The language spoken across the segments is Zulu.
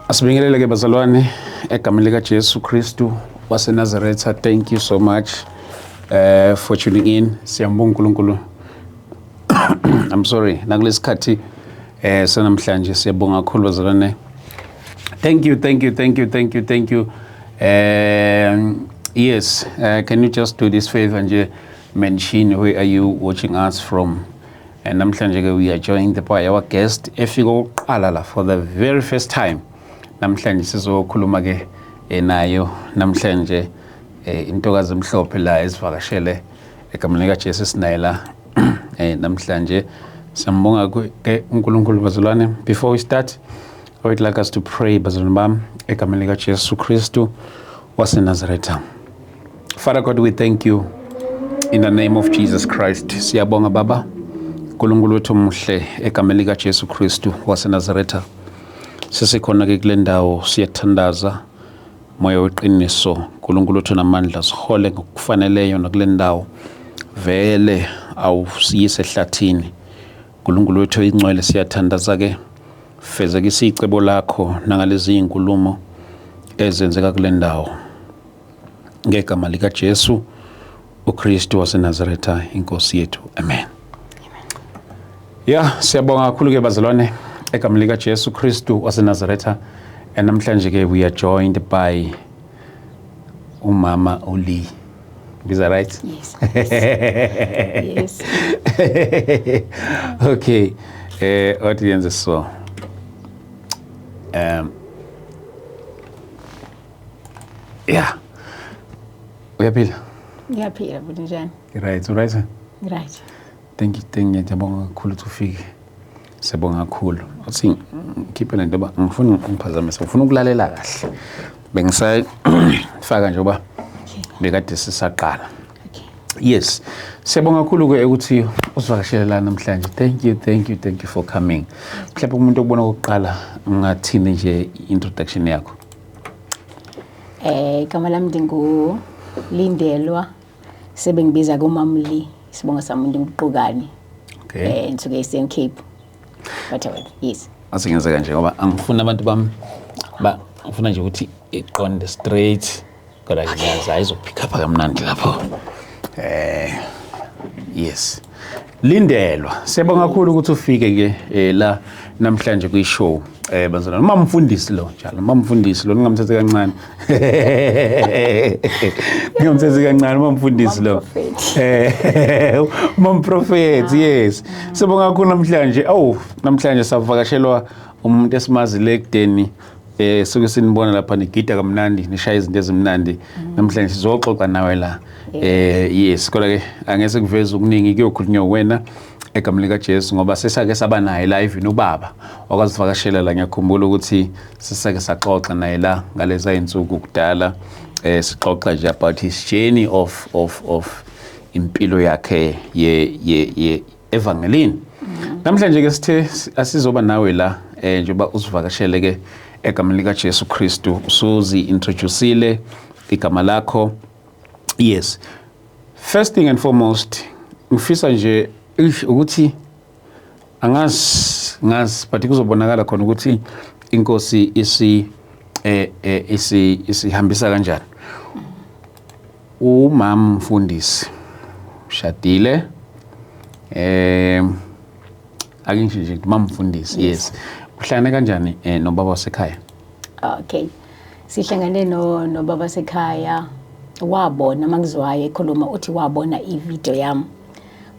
Asibingelele ke bazalwane egameni lika Jesu Kristu waseNazaretha. Thank you so much for tuning in. Siyambonga uNkulunkulu. I'm sorry. Nakulesikhathi sanamhlanje siyabonga kakhulu bazalwane. Thank you. Yes, can you just do this favor and mention where are you watching us from? And namhlanje we are joined by our guest efika uqala la for the very first time. Namhlanje sizokhuluma ke nayo namhlanje intokazi emhlophe la esivakashele egameni lika Jesu sinayela namhlanje siyambonga ke uNkulunkulu bazalwane. Before we start, I would like us to pray bazalwane bam egameni lika Jesu Kristu waseNazaretha. Father God, we thank you in the name of Jesus Christ. Siyabonga baba uNkulunkulu wethu omuhle egameni lika Jesu Kristu waseNazaretha. Sesikhona ke kule ndawo siyathandaza moya weqiniso uNkulunkulu wethu namandla sihole ngokufaneleyo nakule ndawo vele awusiyise ehlathini uNkulunkulu wethu ingcwele siyathandaza ke fezeke isicebo lakho nangalezi inkulumo ezenzeka kule ndawo ngegama lika Jesu uKristu waseNazaretha inkosi yethu, amen. Yeah, siyabonga kakhulu ke bazalwane egameni lika Jesu Kristu waseNazaretha. Namhlanje ke we are joined by umama Uli. Is that right? Yes. Okay. Audience so. Yeah. Uyaphila? Ngiyaphila futhi njani? Right. Right. Thank you. Ngiyabonga kakhulu ukufika. Siyabonga kakhulu. Athi ngikhiphe lento ba ngifuna ngiphazamise. Ngifuna ukulalela kahle. Bengisafaka nje ba bekade sisaqala. Okay. Yes. Siyabonga kakhulu ke ukuthi usivakashele la namhlanje. Thank you for coming. Mhlawumbe umuntu obona ukuqala ngathini nje introduction yakho. Igama lami Lindelwa. Sebengibiza kuMamli. Sibonga sami ngimqukani. Okay. Ngisuke eSouthern Cape. Whatever. Yes. Asingenza kanje ngoba angifuna abantu bami ngifuna nje ukuthi iqonde straight kodwa ngiyazi ayizopick up kamnandi lapho. Yes. Lindelwa. Siyabonga kakhulu ukuthi ufike ke la namhlanje kwi-show. Bazalwane mamfundisi lo njalo mamfundisi lo ngingamthethe kancane. Ngingamthethe kancane mamfundisi lo. Mamprofet, yes. Sibonga kakhulu namhlanje. Namhlanje savakashelwa umuntu esimazi le ekudeni suke sinibona lapha nigida kamnandi nishaya izinto ezimnandi. Namhlanje sizoxoxa nawe la. Yes, kodwa ke angese kuveza ukuningi kuyokhulunywa wena egameni lika Jesu ngoba sesake saba naye live nobaba okwazivakashela la. Ngiyakhumbula ukuthi sesake saxoxa naye la ngaleza insuku kudala sixoxa nje about his journey of impilo yakhe ye evangelini. Namhlanje ke sithe asizoba nawe la njengoba usivakashele ke egameni lika Jesu Kristu usuzi introduceile igama lakho. Yes. First thing and foremost ngifisa nje ukuthi angazi but kuzobonakala khona ukuthi inkosi isihambisa kanjani. Umama mfundisi ushadile akinje nje mama mfundisi. Yes. Uhlangane kanjani nobaba wasekhaya? Okay. Sihlangane nobaba wasekhaya. Wabona mangizwaye ekhuluma uthi wabona ivideo yami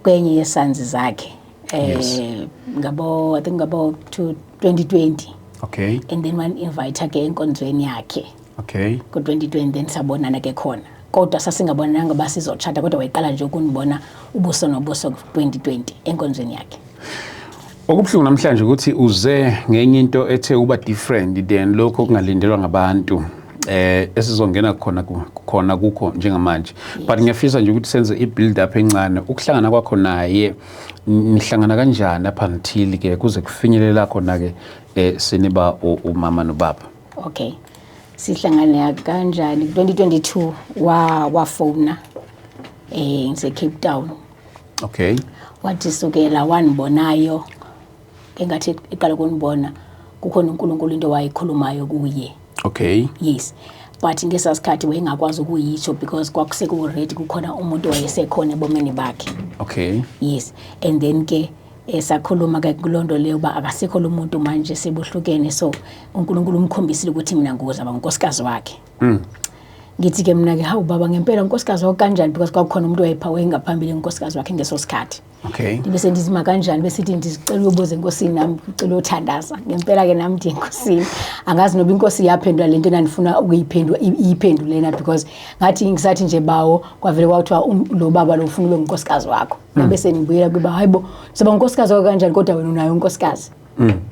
kwenye yesanzi zakhe I think ngabo 2020. Okay. And then one invite ke enkonzweni yakhe. Okay. Ku 2020 then sabonana ke khona. Kodwa sasingabonanga basizochata kodwa wayiqala nje ukunibona ubuso nobuso 2020 enkonzweni yakhe. Okubuhlungu namhlanje ukuthi uze ngenye into ethe uba different than lokho kungalindelwa ngabantu. Esizongena khona kukho njengamanje. But ngiyafisa nje ukuthi senze i-build up encane ukuhlangana kwakho naye nihlangana kanjani apha until ke kuze kufinyelela khona ke siniba umama nobaba. Okay. Sihlangana kanjani 2022 wafona ngise Cape Town. Okay. Wathi sukela wanibonayo engathi iqala kunibona kukhona uNkulunkulu into wayikhulumayo kuye. Okay. Yes. But ngesasikhathi wayengakwazi ukuyisho because kwakuseku ready kukhona umuntu wayesekhona ebomeni bakhe. Okay. Yes. And then ke esakhuluma ke kulondo leyo ba akasekho lo muntu manje sebuhlukene, so uNkulunkulu umkhombisile ukuthi mina ngizaba unkosikazi wakhe. Ngithi ke mina ke hawu baba ngempela unkosikazi wakho kanjani, because kwakukhona umuntu wayephawe ngaphambili unkosikazi wakhe ngesosikhathi. Okay. Bese ndizima kanjani bese sithi ndicela uyobuza enkosini nami ucela uthandaza. Ngempela ke nami ndi enkosini angazi noba inkosi yaphendula lento enandifuna ukuyiphendula iphendulena, because ngathi ngisathi nje bawo kwavele kwathiwa lo baba lo ufuna ube unkosikazi wakho. Bese ngibuyela kuba hayibo soba unkosikazi wakho kanjani kodwa wena unayo unkosikazi.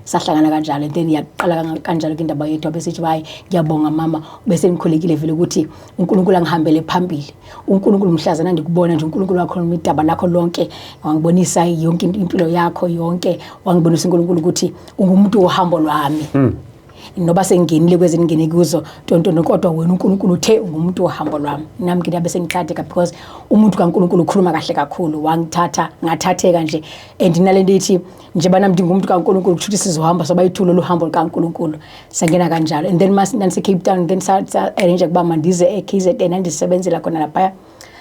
Sahlangana kanjalo and then yaqala kanjalo ke indaba yethu bese sithi hayi ngiyabonga mama bese ngikhulekile vele ukuthi uNkulunkulu angihambele phambili. uNkulunkulu mhlazana ndikubona nje uNkulunkulu wakho nomidaba lakho lonke wangibonisa yonke impilo yakho yonke, wangibonisa uNkulunkulu ukuthi ungumuntu ohambo lwami. Noba sengingenile kwezingene kuzo tontono kodwa wena uNkulunkulu uthe ungumuntu ohambo lwami. Nami ke bese ngithatheka because umuntu kaNkulunkulu ukhuluma kahle kakhulu, wangithatha ngathatheka nje and nalento ithi njengoba nami ndingumuntu kaNkulunkulu ukuthi sizohamba soba ithulo lohambo likaNkulunkulu. Sangena kanjalo and then nase Cape Town then sa arrange kuba mandize eKZN andisebenzela khona lapha.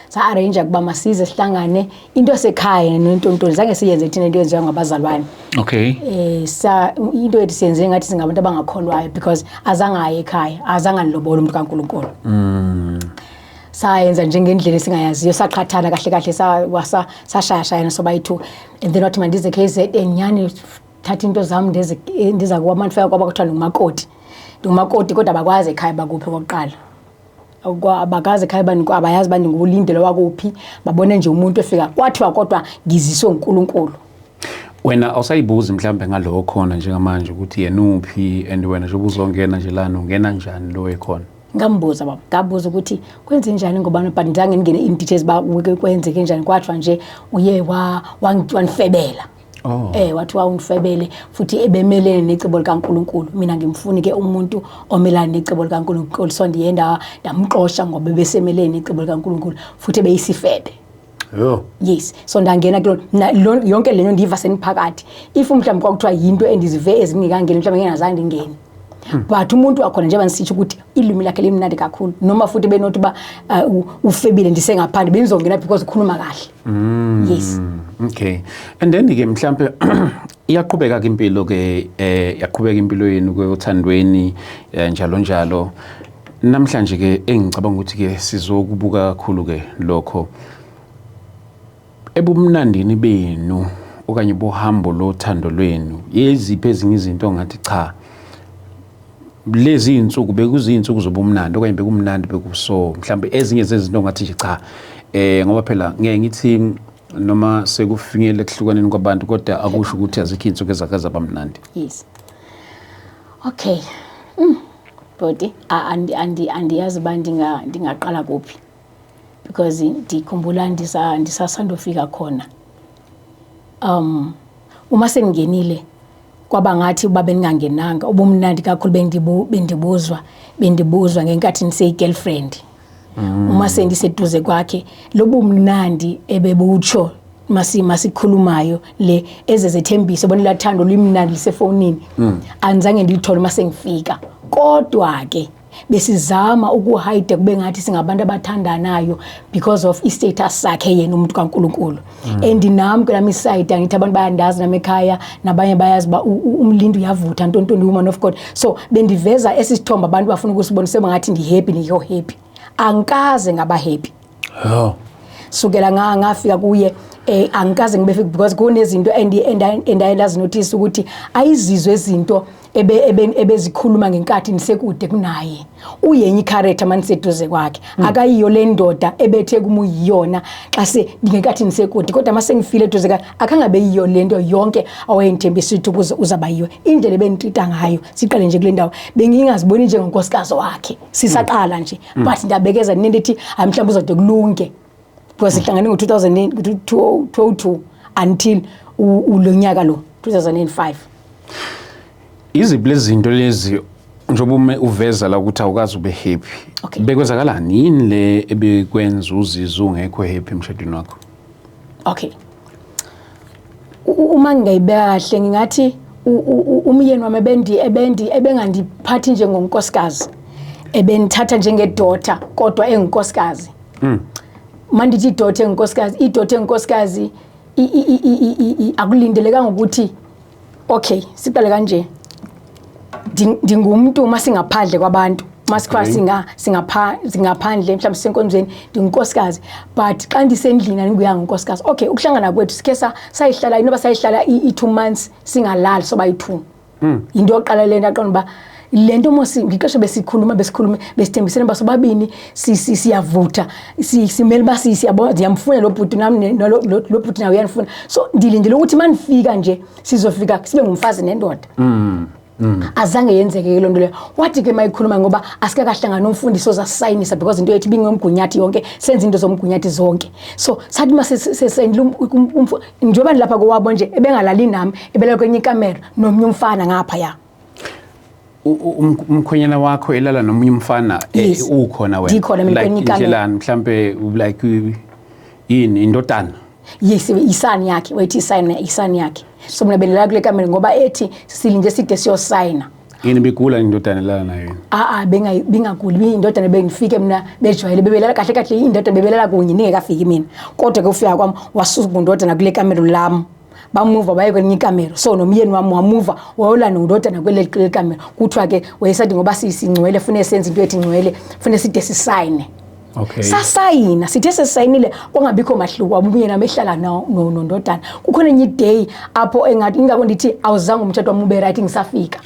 Sa arrange kuba masize sihlangane into esekhaya nontontoni zange siyenze thina into yenziwa ngabazalwane. Okay. Sa into ethi siyenze ngathi singabantu abangakholwayo because azangaye ekhaya azange nilobola umuntu kaNkulunkulu. Sayenza njengendlela esingayaziyo saqhathana kahle kahle sashayashayana soba yithu and then wathi mandize KZN nyani thatha into zami ndiza kuwa manifika kwaba kuthiwa ngumakoti. Ngumakoti kodwa abakwazi ekhaya bakuphi kokuqala. Abakaze ekhaya abayazi bani ngulindelo wakuphi, babone nje umuntu efika kwathiwa kodwa ngiziswe uNkulunkulu. Wena awusayibuza mhlambe ngaloko khona njengamanje ukuthi yenuphi and wena nje ubuzongena nje lana ungena njani lo ekhona? Ngambuza baba, ngabuza ukuthi kwenze njani ngoba but ndange ngene in details ba kwenzeke njani, kwathiwa nje uye wanifebela. Wathi ungifebele futhi ebemelene necebo likaNkulunkulu. Mina ngimfuni ke umuntu omelana necebo likaNkulunkulu, so ndiyenda ndamxosha ngoba besemelene necebo likaNkulunkulu futhi beyisifebe. Yes, so ndangena yonke lento ndiva seniphakathi. If mhlawumbe kwakuthiwa yinto endizive ezingekangeni mhlawumbe ngingazange ndingene. But umuntu wakhona njengoba ngisitsho ukuthi ilimi lakhe limnandi kakhulu noma futhi benothi ba ufebile ndisengaphandle benzongena because ukhuluma kahle. Yes. Okay. And then ke mhlambe iyaqhubeka ke impilo ke yaqhubeka impilo yenu ke uthandweni njalo njalo. Namhlanje ke engicabanga ukuthi ke sizokubuka kakhulu ke lokho ebumnandini benu okanye bohambo lothando lwenu. Yeziphi ezinye izinto ngathi cha lezi insuku bekuzinsuku zobumnandi okanye bekumnandi bekuso mhlambe ezinye zezinto ngathi nje cha ngoba phela ngeke ngithi noma sekufinyele kuhlukaneni kwabantu kodwa akusho ukuthi azikho insuku ezakaza bamnandi. Yes. Okay. Body andiyazi ndingaqala kuphi because ndikhumbula ndisasandofika khona. Uma sengingenile kwaba ngathi uba bengingangenanga ubumnandi kakhulu bendibuzwa ngenkathi ngisey girlfriend. Uma sendiseduze kwakhe lobumnandi ebebutsho masikhulumayo le ezezethembiso bona lathando limnandi lisefonini. Anzange ndilithole masengifika kodwa ke besizama ukuhide kube ngathi singabantu abathandanayo because of istatus sakhe yena umuntu kaNkulunkulu. And nami ke side ngithi abantu bayandazi nami ekhaya nabanye bayazi ba umlindi uyavutha ntontoni woman of God. So bendiveza esithomba abantu bafuna ukusibonisa ngathi ndi happy niyo happy. Angikaze ngaba happy. Sukela ngafika kuye angikaze ngibe because kunezinto endayendazi notice ukuthi ayizizwe izinto ebezikhuluma ngenkathi nisekude kunaye. Uyenye character maniseduze kwakhe. Akayiyo le ndoda ebethe kumuyiyona xa se ngenkathi nisekude kodwa mase ngifile eduze kwakhe akangabe yiyo lento yonke awayengithembisa ukuthi uzaba yiyo. Indlela benitreata ngayo siqale nje kule ndawo bengingaziboni njengenkosikazi wakhe sisaqala nje but ndabekeza nento ethi mhlawumbe uzode kulunge because sihlangane ngo-2002 until ulonyaka lo 2005. Iziphi lezinto lezi njengoba uveza la ukuthi awukazi ube happy bekwenzakalani yini le ebekwenza uzizwe ungekho happy emshadweni wakho? Okay, uma ngingayibeka kahle ngingathi umyeni wami ebengandiphathi njengonkosikazi ebendithatha njengedaughter kodwa enginkosikazi mandithi idaughter enginkosikazi akulindelekanga ukuthi okay siqale kanje ndingumuntu masingaphandle kwabantu masikwa singaphandle mhlawumbe senkonzweni ndinkosikazi but xa ndisendlini andinguyanga unkosikazi okay ukuhlangana kwethu sikhe sayihlala inoba sayihlala i2 months singalali soba yi2 into yoqala lento aqonda ba lento ngixesha besikhuluma besithembisene basobabini siyavutha simele basi siyamfuna lo bhuti nami lo bhuti nawe uyanifuna so ndilindele ukuthi manifika nje sizofika sibe ngumfazi nendoda azange yenzeke lo nto le wathi ke mayikhuluma ngoba asikakahlangana nomfundisi ozasayinisa because into yethu bingomgunyathi yonke senza into zomgunyathi zonke so sathi masesendla njengoba lapha kowabo nje ebengalali nami ebelala kwenye ikamera nomnye umfana ngapha ya umkhwenyana wakho elala nomunye umfana ukhona wena ndikhona mina kwenye ikamera mhlambe like indodana yes isani yakhe wayithi isani yakhe so mina benela kule kamera ngoba ethi silinje side siyosayina yini bigula indodana lana nayo bengaguli indodana bengifike mina bejwayele bebelela kahle indodana bebelela kunye ningekafiki mina kodwa ke ufika kwami wasuka indodana kule kamera lami bamuva baye kwenye ikamera so nomyeni wami wamuva wayolana indodana kwele kamera kuthiwa ke wayesathi ngoba singcwele fune senze into ethi ngcwele fune side sisayine okay sasayina sithe sesayinile kwangabikho mahluko wabumye nami ehlala nondodana kukhona enye day apho engathi ingakho ndithi awuzange umthetho wami ube right ngisafika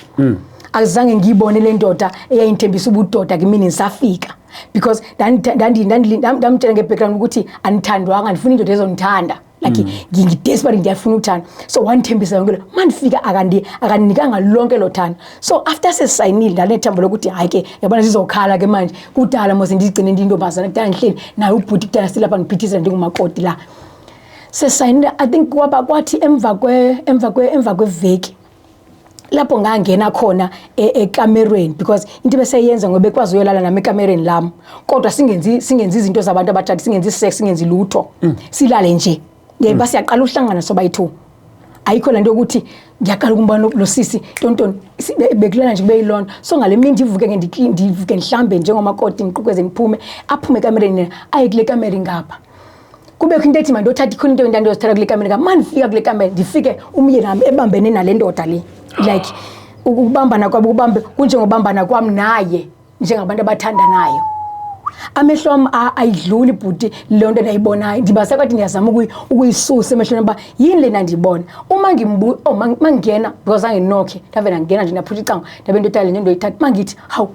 azange ngiyibone le ndoda eyayinthembisa ubudoda kimi nisafika because ndamtshela ngebackground ukuthi anithandwanga ndifuna indoda ezonithanda like ngidesperate ndiyafuna uthanda so wanithembisa ngelo manifika akaninikanga lonke lo thanda so after sesayinile ndanethemba lokuthi hayi ke yabona sizokhala ke manje kudala mose ndigcine intombazana kudala ngihleli naye ubhuti kudala silapha ngiphithisa ndingumakoti la sesayinile I think kwaba kwathi emva kweveki lapho ngangena khona ekamereni because into beseyenza ngoba bekwazi uyolala nami ekamereni lami kodwa singenzi izinto zabantu abathathu singenzi sex singenzi lutho silale nje ngeba siyaqala uhlangana soba-2 ayikho lento ukuthi ngiyaqala ukumbona lo sisi tontoni bekulana nje kube yilona so ngale mini ndivuke ndivuke ngihlambe njengomakoti ngiqhuqweze ngiphume aphume ekamereni aye kule kamera ngapha kubekho into ethi manje othatha ikhona into entando yozithatha kule kamera manifika kule kamera ndifike umyeni nami ebambene nale ndoda le like ukubambana kwabo kubambe kunjengobambana kwami naye njengabantu abathandanayo amehlo ami ayidluli bhuti le nto endayibonayo ndibasa kwathi ndiyazama ukuyisusa emehlweni ba yini lena ndiyibona uma mangingena because anginokhe ndavela ngingena nje ndaphutha icanga ndabe into tale nento yithatha mangithi hawu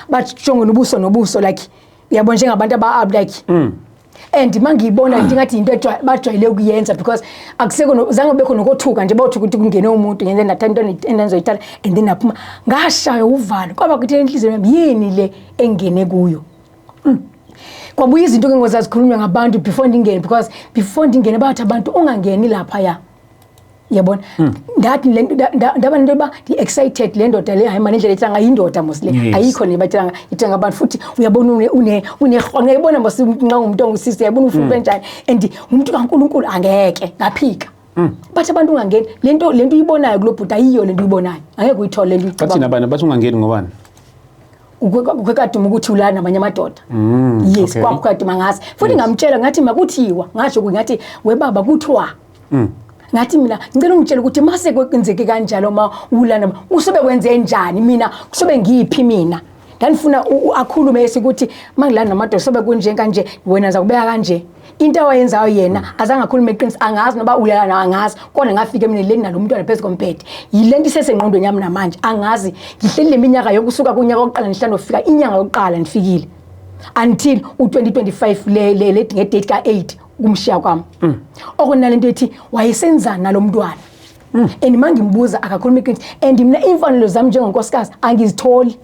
bajonge nobuso like uyabona njengabantu like and mangiyibona ngathi into bajwayele ukuyenza because akuseko zange bekho nokothuka nje bawuthi ukuthi kungene umuntu ngenze ndathanda into enenzoyithatha and then naphuma ngashaya uvalo kwaba kuthi enhliziyo yami yini le engene kuyo kwabuye izinto ke ngozazikhulunywa ngabantu before ndingene because before ndingene bathi abantu ungangeni lapha ya yabona ngathi ndaba nento ba excited le ndoda le hayi manje indlela ethanga indoda mosle ayikho nebathanga ithanga abantu futhi uyabona une yabona mos nqa umuntu ongusisi yabona ufuthi kanjani and umuntu kaNkuluNkulu angeke ngaphika bathi abantu ungangeni lento uyibonayo kulobhuti ayiyo lento uyibonayo angeke uyithole lento bathi nabantu bathi ungangeni ngobani ukukaduma ukuthi ulana nabanye amadoda yes kwakukaduma ngazi futhi ngamtshela ngathi makuthiwa ngasho ngathi webaba kuthiwa ngathi mina ngicela ungitshela ukuthi mase kwenzeke kanjalo ma ulana usobe kwenze njani mina kusobe ngiphi mina ndanifuna akhulume ukuthi mangilana namadoda sobe kunje kanje wena zakubeka kanje into awayenzayo yena azange akhulume eqinisa angazi noba ulana angazi kodwa ngafika mina leni nalo mntwana phezulu kompede yilento isesengqondweni yami namanje angazi ngihleli leminyaka yokusuka kunyaka oqala ngihlanda ofika inyanga yokuqala ndifikile until u2025 le ngedate ka8 kumshiya kwami okunalento ethi wayesenzana nalomntwana and mangimbuza akakhuluma iqiniso and mina imfanelo zami njengonkosikazi angizitholi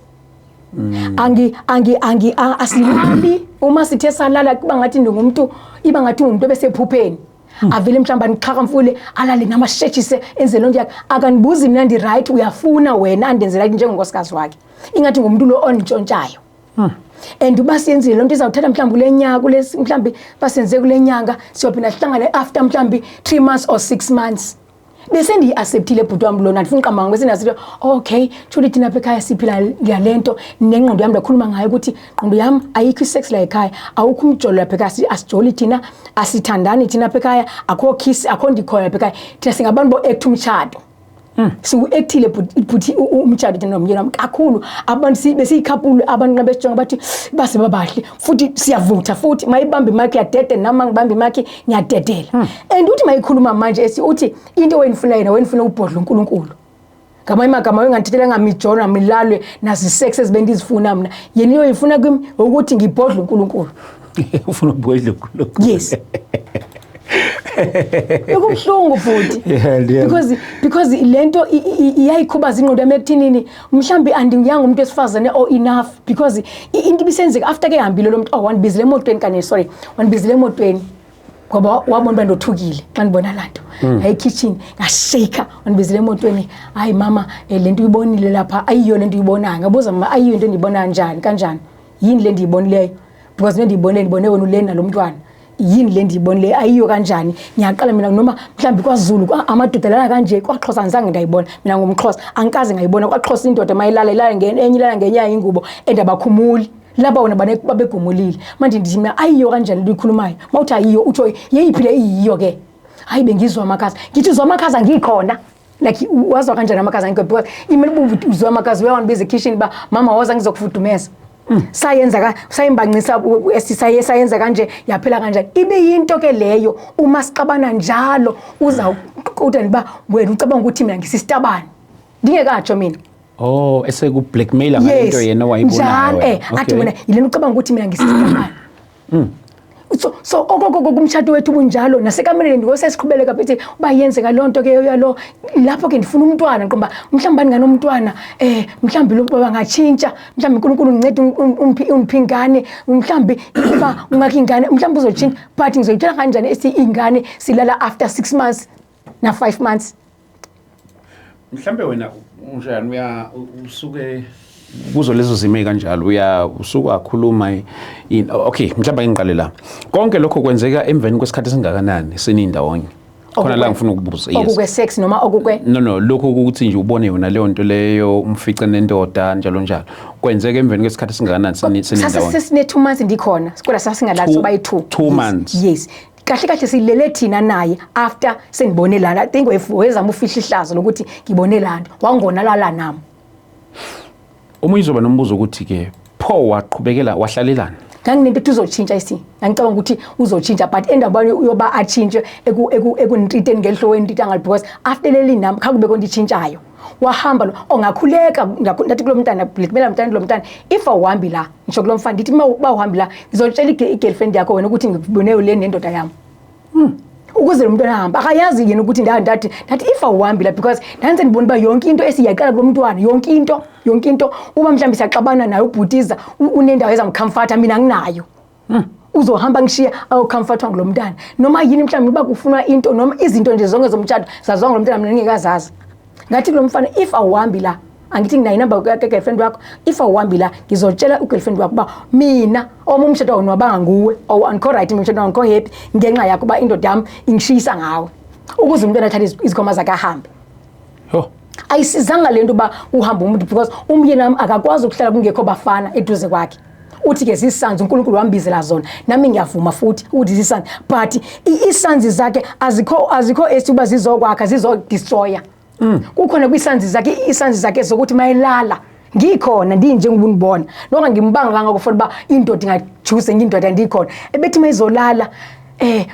asilali uma sithe salala kuba ngathi ndingumuntu iba ngathi umuntu obesephupheni avele mhlamba niqhaka mfule alale namasheshise enze lonto yakhe akanibuzi mina ndi right uyafuna wena andenzela njengonkosikazi wakhe ingathi ngumuntu lo onitshontshayo and ubasiyenzile lonto izawuthatha mhlamba kulenyaka mhlamba basenze kulenyanga siyophinda sihlangane after mhlamba 3 months or 6 months bese ndiyiacceptile bhuti wami lona ndifuna uqamba bese ndasithi okay thuli thina apha ekhaya siphila ngalento nengqondo yami ndakhuluma ngayo ukuthi ingqondo yami ayikho isex la ekhaya awukho umjolo lapha ekhaya asijoli thina asithandani thina apha ekhaya akho kiss akho ndikhoya lapha ekhaya thina singabantu bo act umshado siwu-actile bhuti umtshado thina nomyeni wami kakhulu abantu besiyikhaphulu abantu nxa besijonga bathi base babahle futhi siyavutha futhi mayibambe imakhi yadede nama ngibambe imakhi ngiyadedela and uthi mayikhuluma manje uthi into wenifuna yena wenifuna ubhodla uNkulunkulu ngamanye amagama wenganithethela ngamijona milalwe nazi-sex ezibendizifuna mina yena iyo yifuna kimi ukuthi ngibhodle uNkulunkulu ufuna ubhodle uNkulunkulu yes Ukubuhlungu futhi because lento iyayikhubaza ingqondo yami ekuthinini mhlambi andingiyanga umuntu esifazane enough because into ibisenzeka after ke ehambile lo muntu wanibizile emotweni kanye sorry wanibizile emotweni ngoba wabona bandothukile xa ngibona lanto hayi kitchen ngashake wanibizile emotweni hayi mama lento uyibonile lapha ayiyo lento uyibona ngabuza mama ayiyo into endiyibona kanjani yini le ndiyibonileyo because le ndiyibone wena ulena lo mntwana yini le ndiyibonile ayiyo kanjani ngiyaqala mina noma mhlambi kwaZulu amadodelana kanje kwaXhosa ngizange ndayibona mina ngomXhosa angikaze ngayibona kwaXhosa indoda mayilala enye ilala ngenyaya ingubo endabakhumuli laba wona babegumulile manje ndithi mina ayiyo kanjani likhulumayo mawuthi ayiyo utho yeyiphile iyiyo ke hayi bengizwa amakhaza ngithi uzwa amakhaza ngikhona like wazwa kanjani amakhaza ngikho because imeli uzwa amakhaza uyawanbiza kitchen ba mama waza ngizokufudumeza sayimbancisa sayenza kanje yaphela kanjani ibe yinto ke leyo uma siqabana njalo uzawuqoda niba wena ucabanga ukuthi mina ngisisitabani ndingekatsho mina eseku blackmail ngalento yena wayibonayo athi wena yilena ucabanga ukuthi mina ngisisitabani so kumshado wethu bunjalo nasekameleni ndikose siqhubeleka bethi bayenze ngalonto ke yalo lapho ke ndifuna umntwana nqomba mhlawumbe nganomntwana mhlawumbe lo baba ngatshintsha mhlawumbe uNkulunkulu ngincede umphingane mhlawumbe kuba ungakingane mhlawumbe uzotshintsha but ngizoyithola kanjani ingane silala after 6 months na 5 months mhlawumbe wena unjani usuke kuzo lezo zime kanjalo usuka akhuluma okay mhlawumbe ngiqale la konke lokho kwenzeka emveni kwesikhathi singakanani senindawonye khona la ngifuna ukubuza okukwe sex noma okukwe no lokho ukuthi nje ubone yona leyo nto leyo umfice nendoda njalo kwenzeka emveni kwesikhathi singakanani senindawonye sasine 2 months ndikhona kodwa sasingalazi soba yi2 months yes kahle silele thina naye after senibone lana I think wezama ufihla ihlazo lokuthi ngibone lana wangona lala nami uma izoba nombuzo ukuthi ke pho waqhubekela wahlalelana nganginento tuzotshintsha ngicabanga ukuthi uzotshintsha but endabani uyoba atshintshe ekunitreateni ngelhloweni ntitanga because after leli nami khakube kontshintshayo wahamba lo ongakhuleka ngathi kulo mntana blackmail mntana lo mntana if awuhambi la ngisho kulo mfana ndithi uma uhambi la ngizotshela igirlfriend yakho wena ukuthi ngibone le nendoda yami ukuze lo mntwana ahamba akayazi yena ukuthi ndathi if awuhambi la because nanze ndibona ba yonke into esiyaqala kulo mntwana yonke into uma mhlambi siyaxabana naye ubhutiza unendawo ezamcomforta mina nginayo uzohamba ngishiya awucomfortwa nglo mntana noma yini mhlambi uba kufunwa into noma izinto nje zonke zomtshado zazwa nglo mntana mina ngingekazazi ngathi kulo mfana if awuhambi la angithi nginayo inamba ka-girlfriend wakho if awuhambi la ngizotshela ugirlfriend wakho uba mina umshado wonwabanga nguwe awukho right umshado wangikho happy ngenxa yakho uba indoda yami ingishisa ngawe ukuze umntwana athathe izikhoma zakhe ahambe ayisizanga le nto uba uhambe umuntu because umyeni wami akakwazi ukuhlala kungekho bafana eduze kwakhe uthi ke zisanzi uNkulunkulu wambizela zona nami ngiyavuma futhi ukuthi zisanzi but isanzi zakhe azikho esiba zizokwakha zizodestroya kukhona kwisanzi zakhe sokuthi mayelala ngikhona ndinje ngibunibona noma ngimbanga kufanele ba indoda ingajuse indoda ndikhona ebethi mayizolala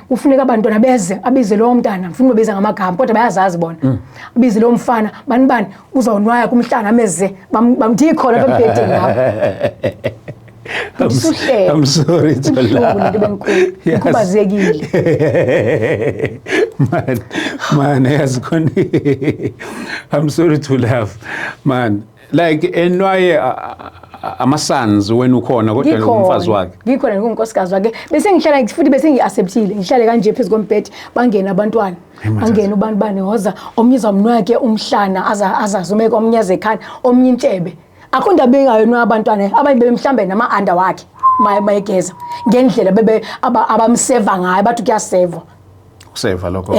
kufuneka abantwana beze abize lo mntana mfuna beza ngamagama kodwa bayazazi bona abize lo mfana bani uzawunwaya kumhlanga ameze bamdikhona bembhedeni lapho I'm sorry to laugh. Man, I'm sorry to laugh. Man, like enwaye amasons when ukhona kodwa ngumfazi wakhe. Ngikhona ngonkosikazi wakhe. Bese ngihlala futhi bese ngiacceptile. Ngihlale kanje phezulu kombhedi bangena abantwana. Bangena ubani bani hoza omnyiza umnwakhe umhlana azazumeka omnyaze ekhanda omnye intshebe. Akho ndaba engayo nabantwana abanye bemhlambe nama-under wakhe mayegeza ngendlela bebe abamseva ngayo bathi kuyaseva Kuseva lokho.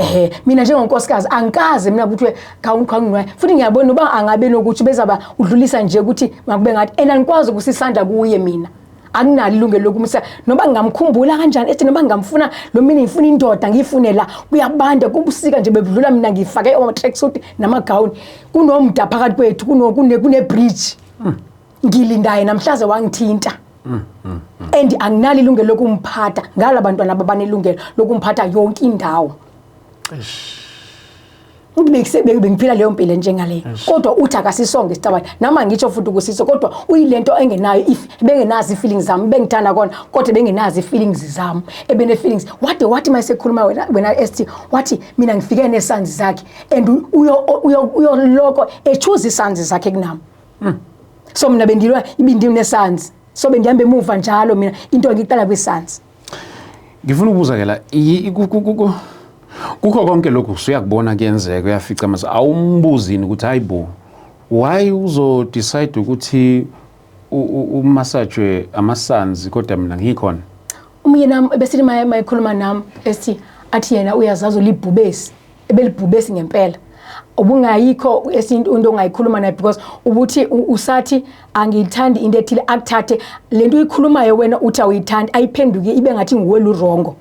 Mina njengonkosikazi angikaze mina ukuthi khawunqwa futhi ngiyabona uba angabe nokuthi bezaba udlulisa nje ukuthi makube ngathi anikwazi ukusisanda kuye mina akunalo ilungelo lokumisa noba ngingamkhumbula kanjani ethi noba ngingamfuna lo mina ngifuna indoda ngifune la kuyabanda kubusika nje bedlula mina ngifake ama tracksuit nama gown kunomda phakathi kwethu kune bridge ngilindaye namhlaze wangithinta and anginalo ilungelo lokumphatha ngalabantwana abanelungelo lokumphatha yonke indawo bengiphila leyo mpilo njengaleyo kodwa uthi akasisonge isitabane nama ngitsho futhi ukusiso kodwa uyilento engenayo if bengenazi feelings zami bengithanda kona kodwa bengenazi feelings zami ebene feelings wathi mayisekhuluma wena ST wathi mina ngifike nesanzi zakhe and uyo loko choose isanzi zakhe kunami so mina bendilwa ibindimi nesanzi so bendihambe emuva njalo mina into ngiqala kwisanzi ngifuna ukubuza ke la kukho konke lokhu usuyakubona kuyenzeka uyafica mase awumbuzini ukuthi hayibo why uzo decide ukuthi umassage amasanzi kodwa mina ngikhona umyena besithi mayikhuluma nami ethi athi yena uyazazi libhubesi ebelibhubesi ngempela ubungayikho esinto into ongayikhuluma naye because ubuthi usathi angiyithandi into ethile akuthathe lento uyikhulumayo wena uthi awuyithandi ayiphenduke ibe ngathi nguwela urongo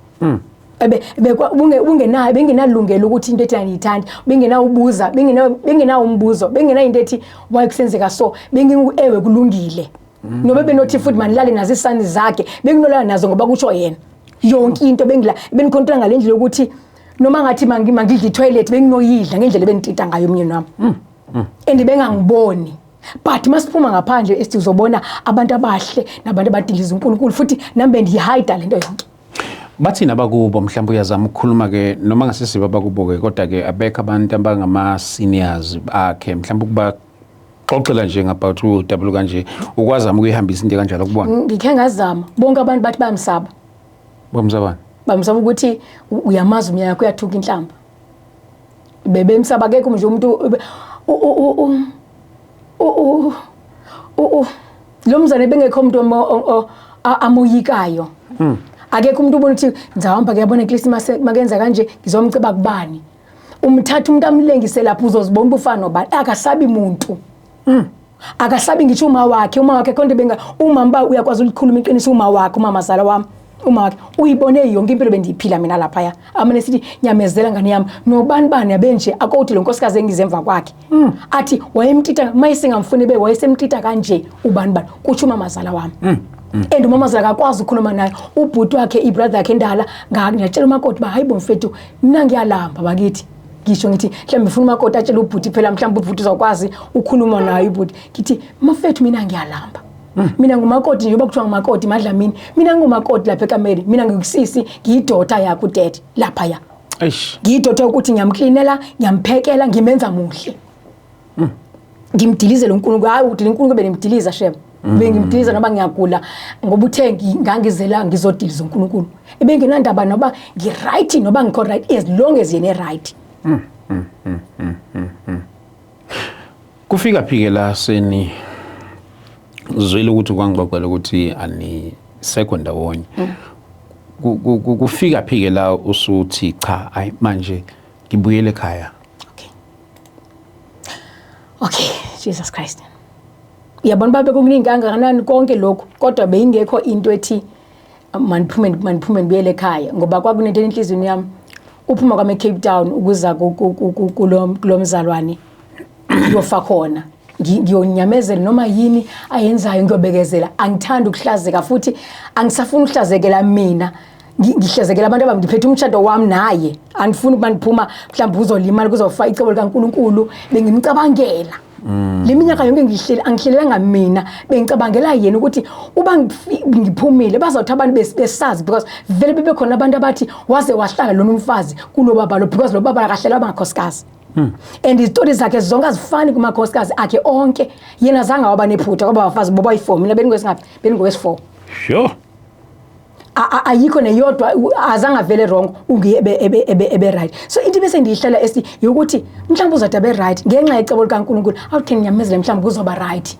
bungenayo bengenalungelo ukuthi into ethi angiyithandi bengenawubuza bengenawumbuzo bengena into ethi wayekusenzeka so benginguewe kulungile nobe benothi futhi manilale nazo isandi zakhe benginolala nazo ngoba kutsho yena yonke into benikontrola ngalendlela ukuthi noma ngathi mangidla toilet benginoyidla ngendlela benitita ngayo umnyeni wami and bengangiboni but masiphuma ngaphandle esizobona abantu abahle nabantu abadiliza uNkulunkulu futhi nambe ndihide lento yonke bathi nabakubo mhlawumbe uyazama ukukhuluma ke noma ngasisiba abakubo ke kodwa ke abekho abantu abangama seniors akhe mhlawumbe ukuba xoxela nje ngabantu uDouble kanje ukwazama ukuyihambisa into kanjalo kubona ngikhe ngazama bonke abantu bathi bayamsaba bamsaba ukuthi uyamazi umnyaka yakho uyathuka inhlamba bebemsaba akekho nje umuntu lo mzane bengekho umuntu amoyikayo akekho umuntu ubona ukuthi ngizahamba kuyabona eChristmas makenza kanje ngizomceba kubani umthatha umuntu amlengise lapho uzozibona ubufana nobani akasabi umuntu akasabi ngisho uma wakhe konke umama uyakwazi ukukhuluma iqiniso uma wakhe umama zala wami uma wakhe uyibone yonke impilo bendiyiphila mina lapha ya amane sithi nyamezela ngani yami nobani abenje akouthi lo nkosikazi engizemva kwakhe athi wayemtita mayisingamfuni wayesemtita kanje ubani kuthi umama zala wami and umama zala akakwazi ukukhuluma naye ubhuti wakhe ibrother yakhe endala ngiyatshela umakoti hayibo mfethu mina ngiyalamba bakithi ngisho ngithi mhlawumbe ngifuna umakoti atshela ubhuti phela mhlawumbe ubhuti uzokwazi ukukhuluma naye ubhuti ngithi mafethu mina ngiyalamba mina ngumakoti njengoba kuthiwa ngumakoti madlamini mina ngumakoti lapha ekameri mina ngikusisi ngiyidota yakho udad lapha ya ngiyidota ukuthi ngiyamklinela ngiyamphekela ngimenza muhle ngimdilize lo nkulunkulu hayi uthi uNkulunkulu benimdiliza sheba bengimdiliza noba ngiyagula ngoba uthe ngangizela ngizodiliza uNkulunkulu ebengenandaba noba ngiright noba ngikho right as long as yena right kufika phike la seni zwile ukuthi kwangixoxela ukuthi ani second ndawonye kufika phike la usuthi cha ayi manje ngibuyele ekhaya okay Jesus Christ yabona babe kukuningi kangakanani konke lokho kodwa beyingekho into ethi maniphume ngibuyele ekhaya ngoba kwakunento enhlizweni yami uphuma kwame Cape Town ukuza kulomzalwane yofa khona ngiyonyamezela noma yini ayenzayo ngiyobekezela angithanda ukuhlazeka futhi angisafuni ukuhlazekela mina ngihlazekela abantu abangiphethe umshado wami naye angifuni ukuba niphuma mhlawumbe uzolimala kuzofa icebo likaNkulunkulu bengimcabangela leminyaka yonke angihlelelanga mina bengicabangela yena ukuthi uba ngiphumile bazawuthi abantu besazi because vele bebekhona abantu abathi waze wahlala lona umfazi kulo baba lo because lo baba akahlela abangakhosikazi and izitori zakhe zonke azifani kumakhosikazi akhe onke yena zange waba nephutha kwaba bafazi boba yi4 mina beningwesingaphi beningwes4 sure ayikho neyodwa azange vele wrong ebe right so into bese ndihlela ukuthi mhlawumbe uzathi abe right ngenxa yecebo likaNkulunkulu awutheni nyamezele mhlawumbe kuzoba right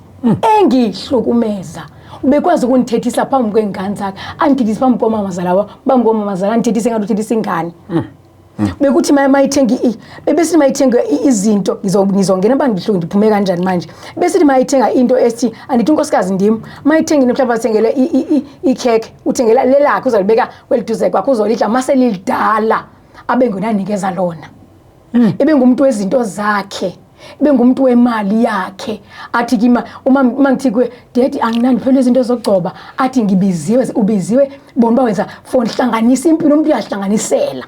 engihlukumeza ubekwazi ukunithethisa phambi kwengane zakhe andithethisa phambi komama zalawa bangomama zala andithethise ngathi uthethisa ingane bekuthi mayithenga bese mayithenga izinto ngizongena bandihluku ndiphume kanjani manje bese mayithenga into ethi andithi unkosikazi ndim mayithenga mhlawumbe athengele icake uthengela lelakhe uzalibeka weliduze kwakho uzolidla mase lilidala abe ngonanikeza lona ebe ngumuntu wezinto zakhe bengumuntu wemali yakhe athi kima uma ngithi kwe daddy anginandi phela izinto zokugcoba athi ubiziwe bona bawenza for ihlanganisa impilo umuntu uyahlanganisela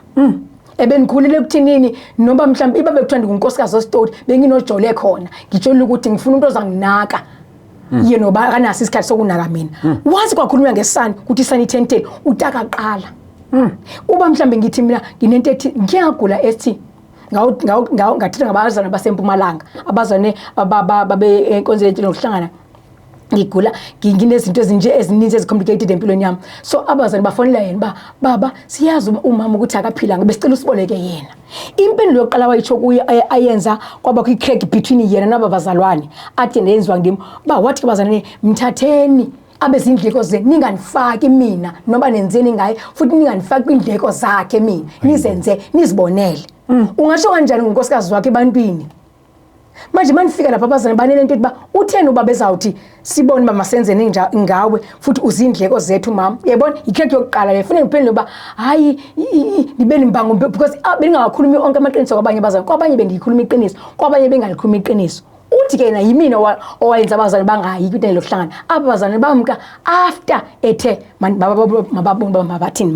ebenikhulile ekuthinini noma mhlawumbe iba bekuthanda unkosikazi ostori benginojole khona ngitshola ukuthi ngifuna umuntu ozanginaka yena kanasi isikhathi sokunaka mina wazi kwakhulunywa ngesani ukuthi isani 10 utaka qala uba mhlawumbe ngithi mina nginento ethi ngiyagula ethi ngathina ngabazana basempumalanga abazane babe enkonzweni lokuhlangana ngigula nginezinto ezinje ezininzi ezicomplicated empilweni yami so abazane bafonela yena baba siyazi umama ukuthi akaphila ngebesicela usiboleke yena impilo yokuqala wayitsho kuye ayenza kwaba ku-crack between yena nabazalwane athi ndenziwa ngimi wathi bazane mthatheni abezindleko ze ninganifaki mina noma nenzeni ngaye futhi ninganifaki indleko zakhe mina nizenze nizibonele ungasho kanjani ngonkosikazi wakhe ebantwini manje manifika lapha abazane banele into ethi utheni ubaba ezawuthi sibone ba masenzene ngawe futhi uzindleko zethu mama yebona ikhekhe yokuqala lefuna ngiphendule ba hayi nibe nimbango because bengingakhulumi onke amaqiniso kwabanye abazane kwabanye bengiyikhuluma iqiniso kwabanye bengalikhuluma iqiniso uthi ke na yimina owayenza abazane bangayi into lokuhlangana abazane bamka after ethe mabathini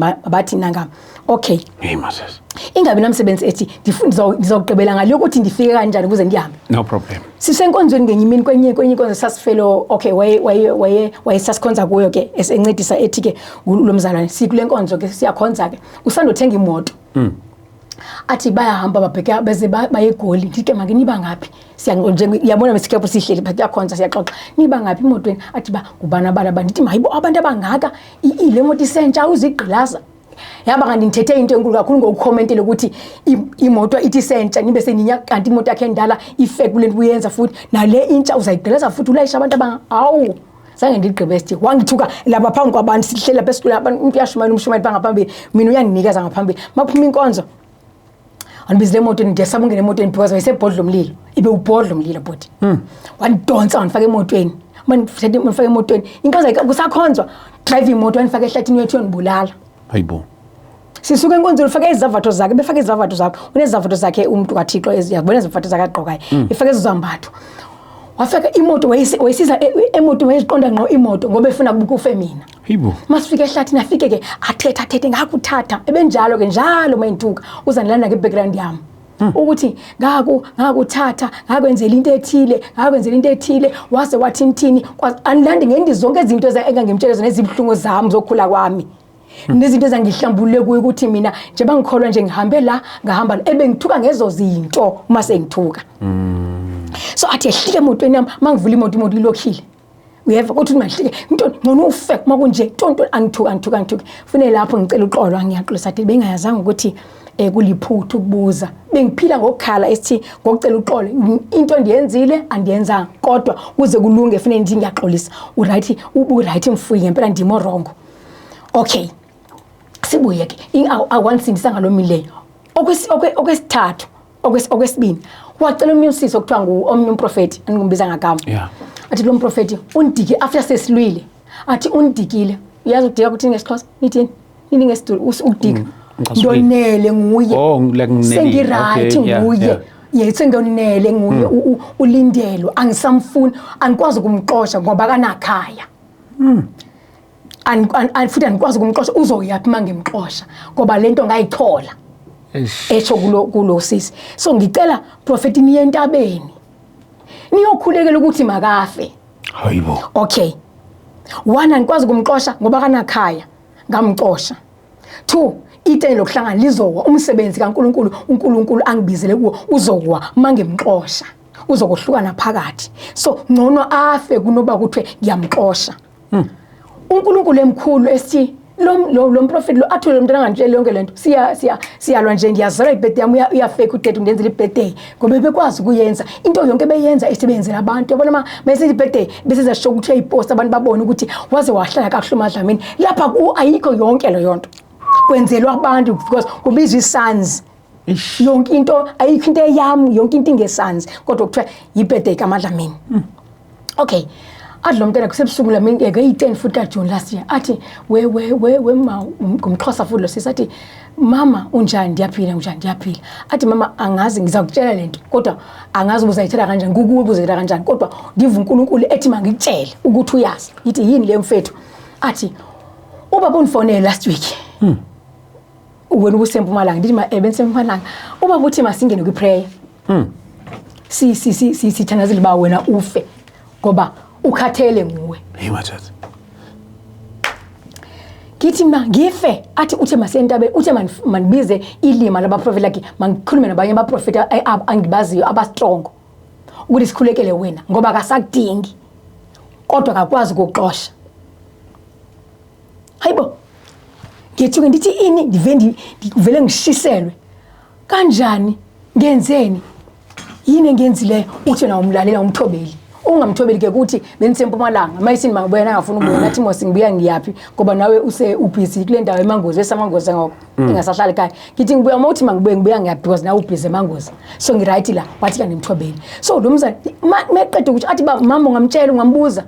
nangami okay hey moses ingabe namsebenzi ethi ngizogqibela ngalo ukuthi ndifike kanjani ukuze ngihambe no problem sisenkonzweni ngenyimini kwenye inkonzo sasifelo okay waye sasikhonza kuyo ke esencedisa ethi ke lo mzalwane sikule nkonzo ke siyakhonza ke usandothenga imoto athi bayahamba babheka beze bayegoli ndike make niba ngapi nje yabona mesikepho sihleli phathi yakhonza siyaxoxa niba ngapi imotweni athi kubana ndithi mayibo abantu abangaka ile moto isentsha uzigqilaza yaba kanti ngithethe into enkulu kakhulu ngokukhomentela ukuthi imoto ithi sentsha nibe seninya kanti imoto yakhe endala ifake kule nto uyenza futhi nale intsha uzayigqileza futhi ulayisha abantu awu zange ndigqibe sithi wangithuka lapha phambi kwabantu sihlela lapha esikole abantu umuntu uyashumana umshumane bangaphambili mina uyanginikeza ngaphambili makuphuma inkonzo anibizile emotweni ndiyasaba ungena emotweni because wayesebhodla umlilo ibe ubhodla umlilo bodi wandidonsa wandifaka emotweni manifaka emotweni inkonzo kusakhonzwa drive imoto wanifaka ehlathini yethu yonibulala hayibo sisuke enkonzweni ufake izavatho zakhe befake izavatho zakhe unezavatho zakhe umuntu kaThixo eziyabona izavatho zakhe aqokayo ifake izambatho wafika imoto wayisiza emoto wayiqonda ngqo imoto ngoba efuna ukufe mina hayibo masifika ehlathini afike ke athethe ngakuthatha ebenjalo ke njalo mayintuka uzanilana ke background yami ukuthi ngakuthatha ngakwenzela into ethile wase wathi nthini anilandi ngendi zonke izinto engangimtshela zona ezibhlungu zami zokhula kwami nezinto ezangihlambulule kuye ukuthi mina nje bangikholwa nje ngihambe la ngahamba ebengithuka ngezo zinto uma sengithuka so athi ehlike emotweni yami mangivula imoto ilokhile uyeva ukuthi mahlike into ngcono ufe makunje tonto angithuka ufune lapho ngicela uqolo ngiyaxolisa athi bengayazanga ukuthi kuliphuthu ukubuza bengiphila ngokukhala esithi ngokucela uqolo into ndiyenzile andiyenzanga kodwa kuze kulunge ufune nje ngiyaxolisa right mfuyi ngempela ndimo wrong okay sibuye ke awansindisa ngalomileyo okwesithathu okwesibini wacela omnye usisi okuthiwa omnye umprofeti angimbiza ngagama athi lo mprofeti undike after sesilwile athi undikile uyazi udika ukuthi ngesixhosa nithini nini ngesidulu udika ndonele nguye sengiright nguye yesengionele nguye ulindelo angisamfuni angikwazi ukumxosha ngoba kanakhaya futhi angikwazi ukumxosha uzoyapi mangimxosha ngoba lento ngayithola esho kulo sisi so ngicela prophet niye entabeni niyokhulekela ukuthi makafe hayibo okay one angikwazi ukumxosha ngoba kanakhaya ngamxosha two ite lokuhlangana lizowa umsebenzi kaNkuluNkulu uNkulunkulu angibizele kuwo uzowa mangimxosha uzokuhlukana phakathi so ngcono afe kunoba kuthiwe ngiyamxosha uNkulunkulu emkhulu esithi lo mprofeti lo athule umntana angantshela yonke lento siyalwa nje ngiyazala ibirthday yami uyafake udate ungenzela ibirthday ngoba bekwazi ukuyenza into yonke beyenza esebenzela abantu yabona mase ibirthday bese zasho ukuthi uyayipost abantu babone ukuthi waze wahlala kahle uMadlamini lapha ayikho yonke lo yonto kwenzelwa abantu because kubizwa isons yonke into ayikho into eyami yonke into ingesanzi kodwa kuthiwa yibirthday kaMadlamini okay athi lo mntana kusebusuku lami nge-10 futhi kaJune last year athi we ma ngumXhosa futhi lo sisathi mama unjani ndiyaphila unjani ndiyaphila athi mama angazi ngizakutshela lento kodwa angazi uzayithela kanjani ngukubuzela kanjani kodwa ngiva uNkulunkulu ethi mangikutshele ukuthi uyazi yithi yini le mfethu athi ubaba unifonele last week wena ubusempumalanga ndithi ma ebensempumalanga ubaba uthi masingene kwiprayer sithandazile ba wena ufe ngoba ukhathele nguwe hey mathatha kithi mina ngife athi uthe masentabe uthe manibize ilima labaprofeti lakhe mangikhulume nabanye abaprofeti angibaziyo abastrong ukuthi sikhulekele wena ngoba akasakudingi kodwa akakwazi ukuxosha hayibo ngithi ngithi ini ndivele ngishiselwe kanjani ngenzeni yini engenzile uthi na umlalela umthobeli ungamthobeli ke ukuthi benisempumalanga mayisini mangibuyena ngafuna ukubona nathi mosi ngibuya ngiyapi ngoba nawe ubusy kule ndawo eMangozi esamangozi ngoko ingasahlala ekhaya ngithi ngibuya mawuthi mangibuya ngiyapi because nawe ubusy eMangozi so ngiright la wathi kanimthobeli so lo mzali meqeda ukuthi athi ba mama ungamtshela ungambuza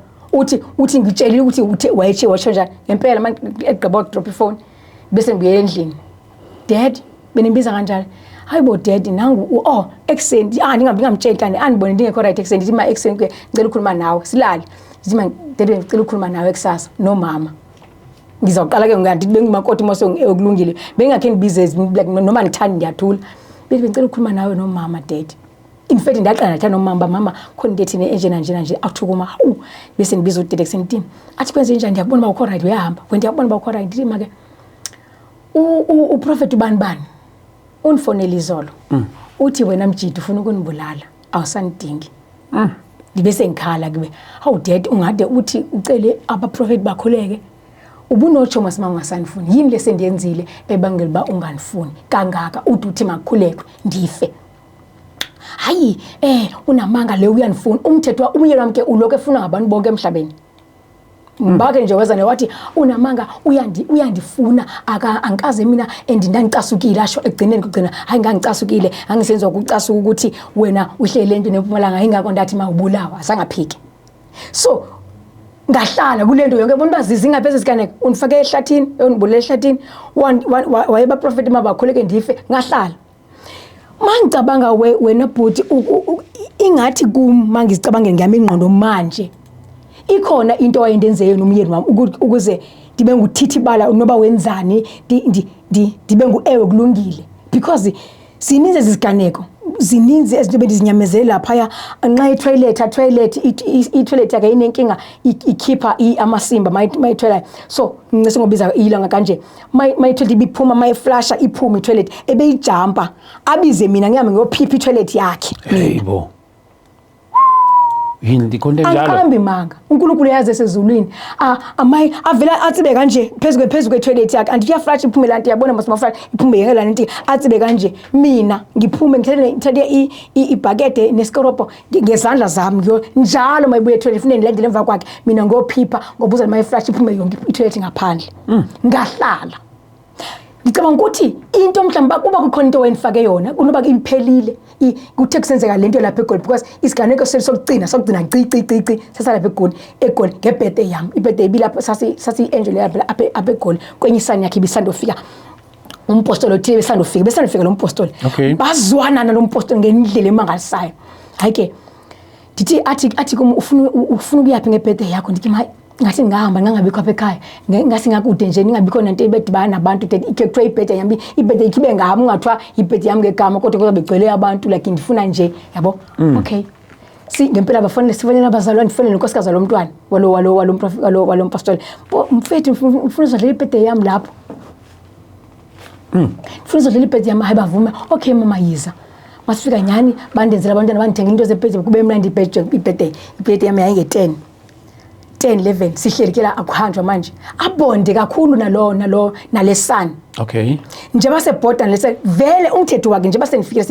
uthi ngitshelile ukuthi wayeche washo njani ngempela manje egqaba drop ifone bese ngibuye endlini dad benimbiza kanjani hayibo dad nangu ekseni ningamtsheli kanti andibone ndingekho right ekseni ndithi ma ekseni ke ngicela ukukhuluma nawe silale ndithi ma dad ngicela ukukhuluma nawe kusasa no mama ngizawuqala ke ngathi bengimakoti mose okulungile bengakhe ndibize noma ngithandi ndiyathula bengicela ukukhuluma nawe no mama dad in fact ndaqala nathi mama khona into ethini nje athukuma bese ndibiza udad ekseni ndini athi kwenze njani ndiyabona ba ukho right uyahamba wena ndiyabona ba ukho right ndithi make uprofeti ubani unifonela izolo uthi wena Mjidi ufuna ukunibulala awusanidingi ngibese ngikhala kube hawu dad ungade uthi ucele abaprofeti bakhuleke ubunotsho masima ungasanifuni yini lesendiyenzile ebangela ba unganifuni kangaka uthi makukhulekwe ndife hayi unamanga le uyanifuna umthetho umyeni wami ke uloke efuna ngabantu bonke emhlabeni mbake nje weza newathi unamanga uyandifuna angikaze mina endingicasukile asho egcineni kugcina hayi ngangicasukile angisenza ukucasuka ukuthi wena uhlele into neMpumalanga ingakho ndathi mawubulawa asangaphiki so ngahlala kulento yonke abantu bazizi ngaphezulu sikane unifake ehlathini unibulele ehlathini wayeba prophet mabakhuleke ndife ngahlala mangicabanga wena bhuti ingathi mangizicabangele ngiyami ingqondo manje ikhona into ayindenzeye nomyeni wami ukuze ndibe nguthithibala noba wenzani ndibe nguewe kulungile because sininzi iziganeko zininzi ezinto bendizinyamezele lapha nxa i-toilet yakhe inenkinga ikhipha amasimba my-toilet so ngicese ngobiza ilanga kanje my-toilet ibiphuma my-flasha iphuma i-toilet ebeyijampa abize mina ngihambe ngiyophipha i-toilet yakhe hayibo yini konke njalo angihambi manga uNkulunkulu yazi esezulwini amayi avela atsibe kanje phezulu kwe-toilet yakhe andithi uyaflash iphume lanto yabona masima flash iphume yeke lanto atsibe kanje mina ngiphume ngithathe ibhakede neskorobho ngezandla zami njalo mayibuye e-toilet funeni lendele emva kwakhe mina ngophipha ngobuza mayi-flash iphume yonke i-toilet ngaphandle ngahlala ngicabanga ukuthi into mhlawumbe kuba kukhona into wayinifake yona kunoba iphelile kuthe kusenzeka lento lapha eGoli because isiganeko sokugcina cici sesalapha eGoli ngebirthday yami ibirthday bilapha sasi angel lapha eGoli kwenye isani yakhe bisandofika umpostoli othile besandofika lo mpostoli bazwana nalo mpostoli ngendlela emangalisayo hayike ndithi athi ufuna ukuyaphi ngebirthday yakho ndithi ngathi ngihamba ngangabikho apha ekhaya ngasi ngakude nje ningabikho nanto ebedibana nabantu ikhethiwe ibirthday yami ibirthday kibe ngami ungathiwa ibirthday yami ngegama kodwa kuzobe begcwele abantu like ngifuna nje yabo okay ngempela sifonela abazalwane ndifonele nonkosikazi lomntwana walo mpostoli mfethu ufuna uzodlela ibirthday yami lapho ufuna uzodlela ibirthday yami hayi bavume okay mama yiza masifika nyani bandenzela abantwana bandithengela into zebirthday kube mnandi ibirthday yami yayinge-10 11 sihlelekela akuhanjwa manje abonde kakhulu nalesana okay nje basebhoda lese vele umthetho wakhe nje basenifikile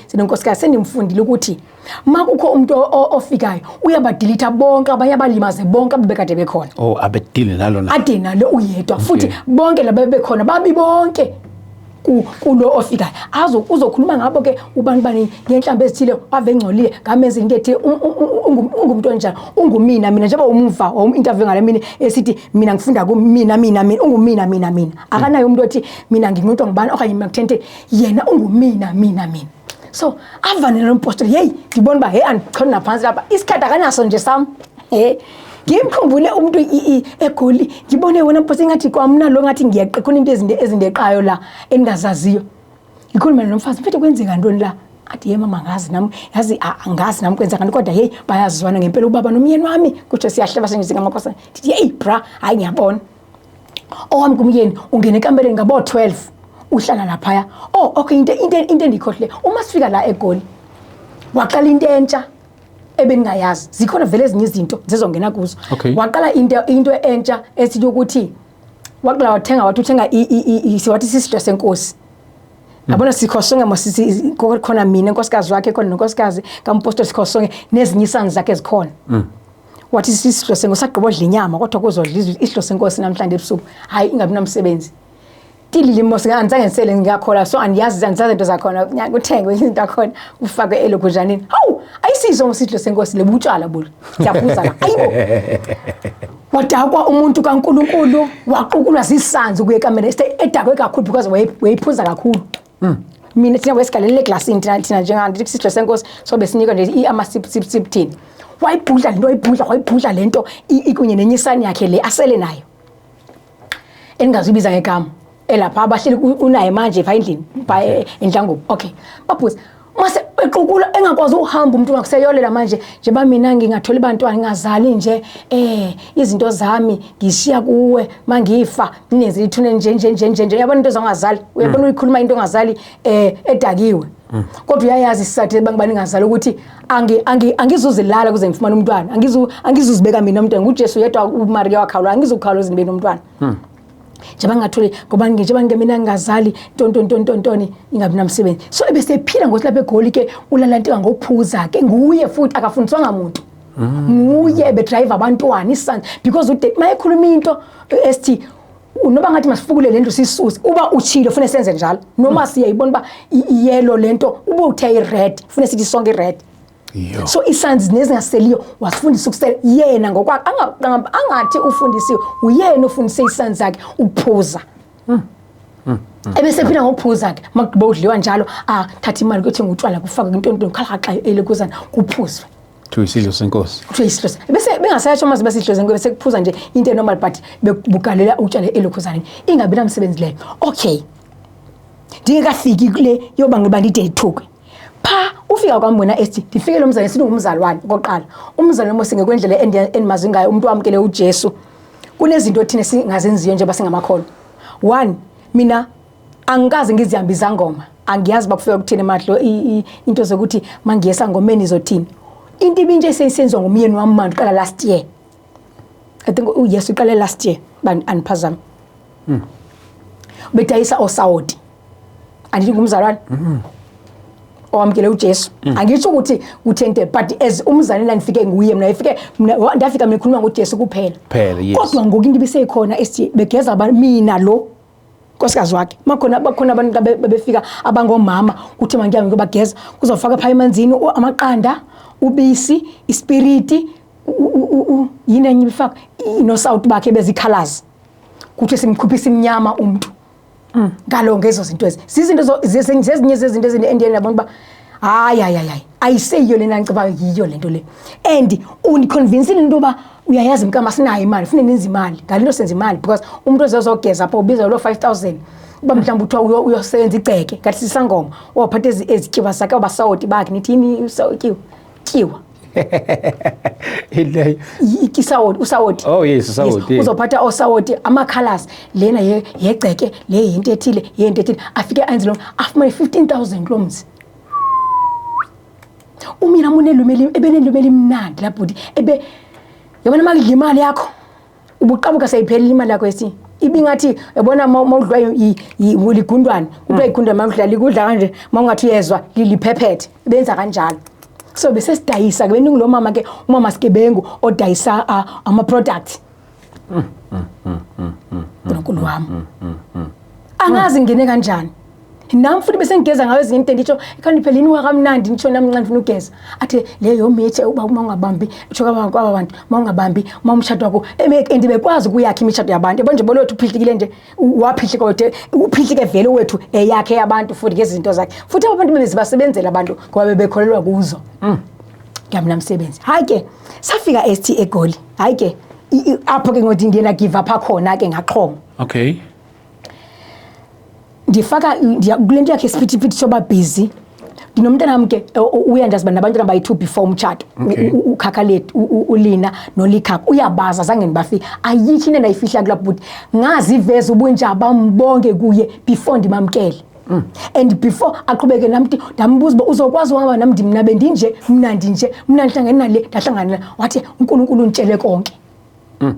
senonkosikazi sendimfundile ukuthi makukho umuntu ofikayo uyabadelete bonke abanye abalimaze bonke abebekade bekhona abedile nalo ade nalo uyedwa futhi bonke laba bebekhona babi bonke kulo ofikayo uzokhuluma ngabo ke ubani bani ngenhlambe ezithile ave ngcolile ngamenza into ethi ungumuntu onjani ungumina mina njengoba umva interview ngale mina esithi mina ngifunda kumina ungumina akanayo umuntu othi mina ngingumuntu ngibani okanye mina kuthente yena ungumina so avane lo impostor ngibona ba andichona phansi lapha isikhathi akanaso nje sami ngimkhumbule umuntu eGoli ngibone wona mposi ngathi kwamna lo ngathi ngiyaqa khona into ezindeqayo la engazaziyo ngikhuluma nomfazi mfethu kwenzeka ntoni la athi mama ngazi nami angazi nami kwenza kanti kodwa bayazizwana ngempela ubaba nomyeni wami kuthi siyahleba sengizinga amakhosana ndithi bra hayi ngiyabona owami kumyeni ungena ekambereni ngabo 12 uhlala lapha okay into endikhohle uma sifika la eGoli waqala into entsha ebengayazi zikhona vele ezinye izinto zizongena kuzo waqala into entsha esithi ukuthi waqala wathenga siwathi sisidlo senkosi yabona sikhosonge masisi khona mina inkosikazi wakhe khona nonkosikazi kaMposto sikhosonge nezinye isani zakhe ezikhona wathi sisidlo senkosi sagqibodla inyama kodwa kuzodla isidlo senkosi namhlanje ebusuku hayi ingabi namsebenzi tilili mose anzange ngisele ngiyakhola so andiyazi into zakhona kuthengwe izinto zakhona ufake elokujanini hawu ayisizo usidlo senkosi lebutshwala bulu ngiyaphuza la ayibo wadakwa umuntu kaNkuluNkulu waqukulwa zisanzi kuye ekamera edakwe kakhulu because wayiphuza kakhulu mina thina wesigalele eglassini thina njengandi isidlo senkosi so besinika nje ama-sip thini wayibhudla lento ikunye nenyisani yakhe le asele nayo engazibiza ngegama elapha abahleli unaye manje pha endlini pha eNhlangobo okay babhuza mase equkula engakwazi uhamba umuntu ngakuseyolela manje njengoba mina ngingathola abantwana ngingazali nje izinto zami ngishiya kuwe mangifa ninezi ithune nje yabona into zangazali uyabona uyikhuluma into ongazali edakiwe kodwa uyayazi isizathu bangibani ngazali ukuthi angizuzilala kuze ngifumane umntwana angizuzibeka mina umntwana nguJesu yedwa uMaria wakhawula angizukhawula uzibeni umntwana njengoba ngathole ngoba njengoba ngemina ngingazali ntontoni ingabi namsebenzi so ebesephila ngosilapha eGoli ke ulala into ngokuphuza ke nguye futhi akafundiswanga umuntu nguye ebedrive abantwana isandla because mayekhuluma into ST noba ngathi masifukule lento sisuse uba uchilo ufune senze njalo noma siyayibona ba yellow lento ube uthe red ufune sithi sonke red so isanzi nezingaseliyo wasifundisa ukusela yena ngokwakhe angathi ufundisiwe uyena ufundise isanzi zakhe ukuphuza ebesephila ngokuphuza ke makugqiba udliwa njalo thatha imali kuthi ngutshwala kufaka into khalaqayo elekuzana kuphuzwe to isidlo senkosi isidlo bese bengasayatsho maze besidlo senkosi bese kuphuza nje into normal but bebugalela utshwala elekuzana ingabi namsebenzi leyo okay ndingekafiki kule yoba ngiba ndide ithuke pha ufika kwami wena ST ndifike lo mzali sinungumzali wami oqala umzali mose ngekwendlela endimazi ngayo umuntu wamkele uJesu kunezinto thina singazenziyo nje basingamakhono 1 mina angikaze ngizihamba izangoma angiyazi bakufika kuthina emadlo into zokuthi mangiyesa ngomeni zothina into ibinje eseyisenziwa ngomyeni wami manje qala last year I think uYesu iqale last year aniphazama betayisa osawoti andithi ngumzalwane owamkele uJesu angisho ukuthi uthente but as umzali la ngifike nguye mina ndafika mina khuluma ngoJesu kuphela yes kodwa ngoku into biseyikhona begeza mina lo nkosikazi wakhe bakhona abantu bebefika abangomama kuthi mangiyami ngoba bageza kuzofaka phaya emanzini amaqanda ubisi ispiriti yini enye bifaka inosawuti bakhe bezikhalazi kuthi simkhuphisa imnyama umuntu ngalo ngezo zinto ezi sizinto zezinye zezinto ezindieni yabona ba hayi ayiseyiyo lena ngicabayo yiyo lento le and uniconvince into ba uyayazi mkama sinayo imali ufune nenza imali ngalento senza imali because umuntu ozogeza apho ubiza lo 5000 uba mhlawumbe uthiwa uyosebenza igceke ngathi sisangoma waphatha ezityiwa zakhe abasawoti bakhe nithi yini usawotyiwa ile usawoti oh yes usawoti uzophatha osawoti amakhalas lena yegceke le into ethile afike anzilo afumane 15000 lomzi umina munelumeli ebenelumeli imnandi lapho ebe yabona makudla imali yakho ubuqabuka sayiphelile imali yakho esi ibingathi yabona mawudlwa uligundwane kuthiwa igundwa mawudlala ikudla kanje mawungathi uyezwa liliphephethe benza kanjalo so bese sidayisa ke beningi lo mama ke umama Sikebengu odayisa ama products uNkulunkulu wami angazi ngene kanjani nami futhi bese ngigeza ngayo ezinye into nditsho ikhani phela ini wakamnandi ngitsho nami nxa ngifuna ugeza athi leyo mithe uba uma ungabambi utsho kwaba bantu uma ungabambi uma umshado wakho and bekwazi ukuyakha imishado yabantu yabo nje bolothu uphihlikile nje waphihlika kodwa uphihlike vele wethu eyakhe yabantu futhi ngezinto zakhe futhi abantu bezibasebenzela abantu ngoba bebekholelwa kuzo ngamna umsebenzi hayi ke safika ST eGoli hayi ke apho ke ngothi ngiyena give up khona ke ngaqhoma okay ndifaka kulento yakhe siphithiphithi soba busy nginomntana wami ke uyandazi nabantu abayi2 before umtshado ukhakhalethu ulina nolikha uyabaza zange ngibafika ayikho into nayifihla kulapho but ngazi iveze ubunja bambonge kuye before ndimamkele and before aqhubeke namthi ndambuza uba uzokwazi ukuhamba nami ndimna bendinje mnandi nje mna ngihlangene nale ndahlangana wathi uNkulunkulu untshele konke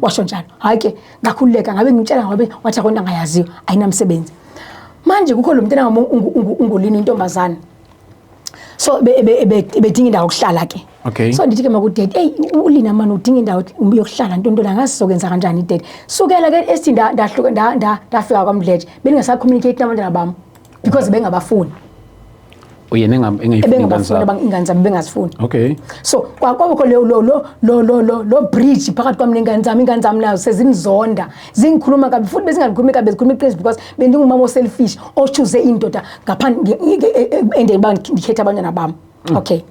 washo njalo hayi ke ngakhululeka ngabe ngimtshela ngabe wathi akhona ngayaziyo ayinamsebenzi manje kukho lo mntana wami ungolini intombazana so bedinga indawo yokuhlala ke okay so ndithi ke makudade hey ulina manje udinga indawo yokuhlala ntontona ngasizokwenza kanjani idade sukela ke esithi ndahluka ndafika kwaMdleje beningasa communicate nabantwana bami because bengabafuni uyena engayifuni ingane zami bengazifuni okay so kwakho lo bridge phakathi kwami nengane zami nazo sezinizonda zingikhuluma kabi futhi bezingakhulumi kabi bezikhuluma iqiniso because bendingumama selfish ochoose indoda ngaphandle ende ngikhetha abantwana bami okay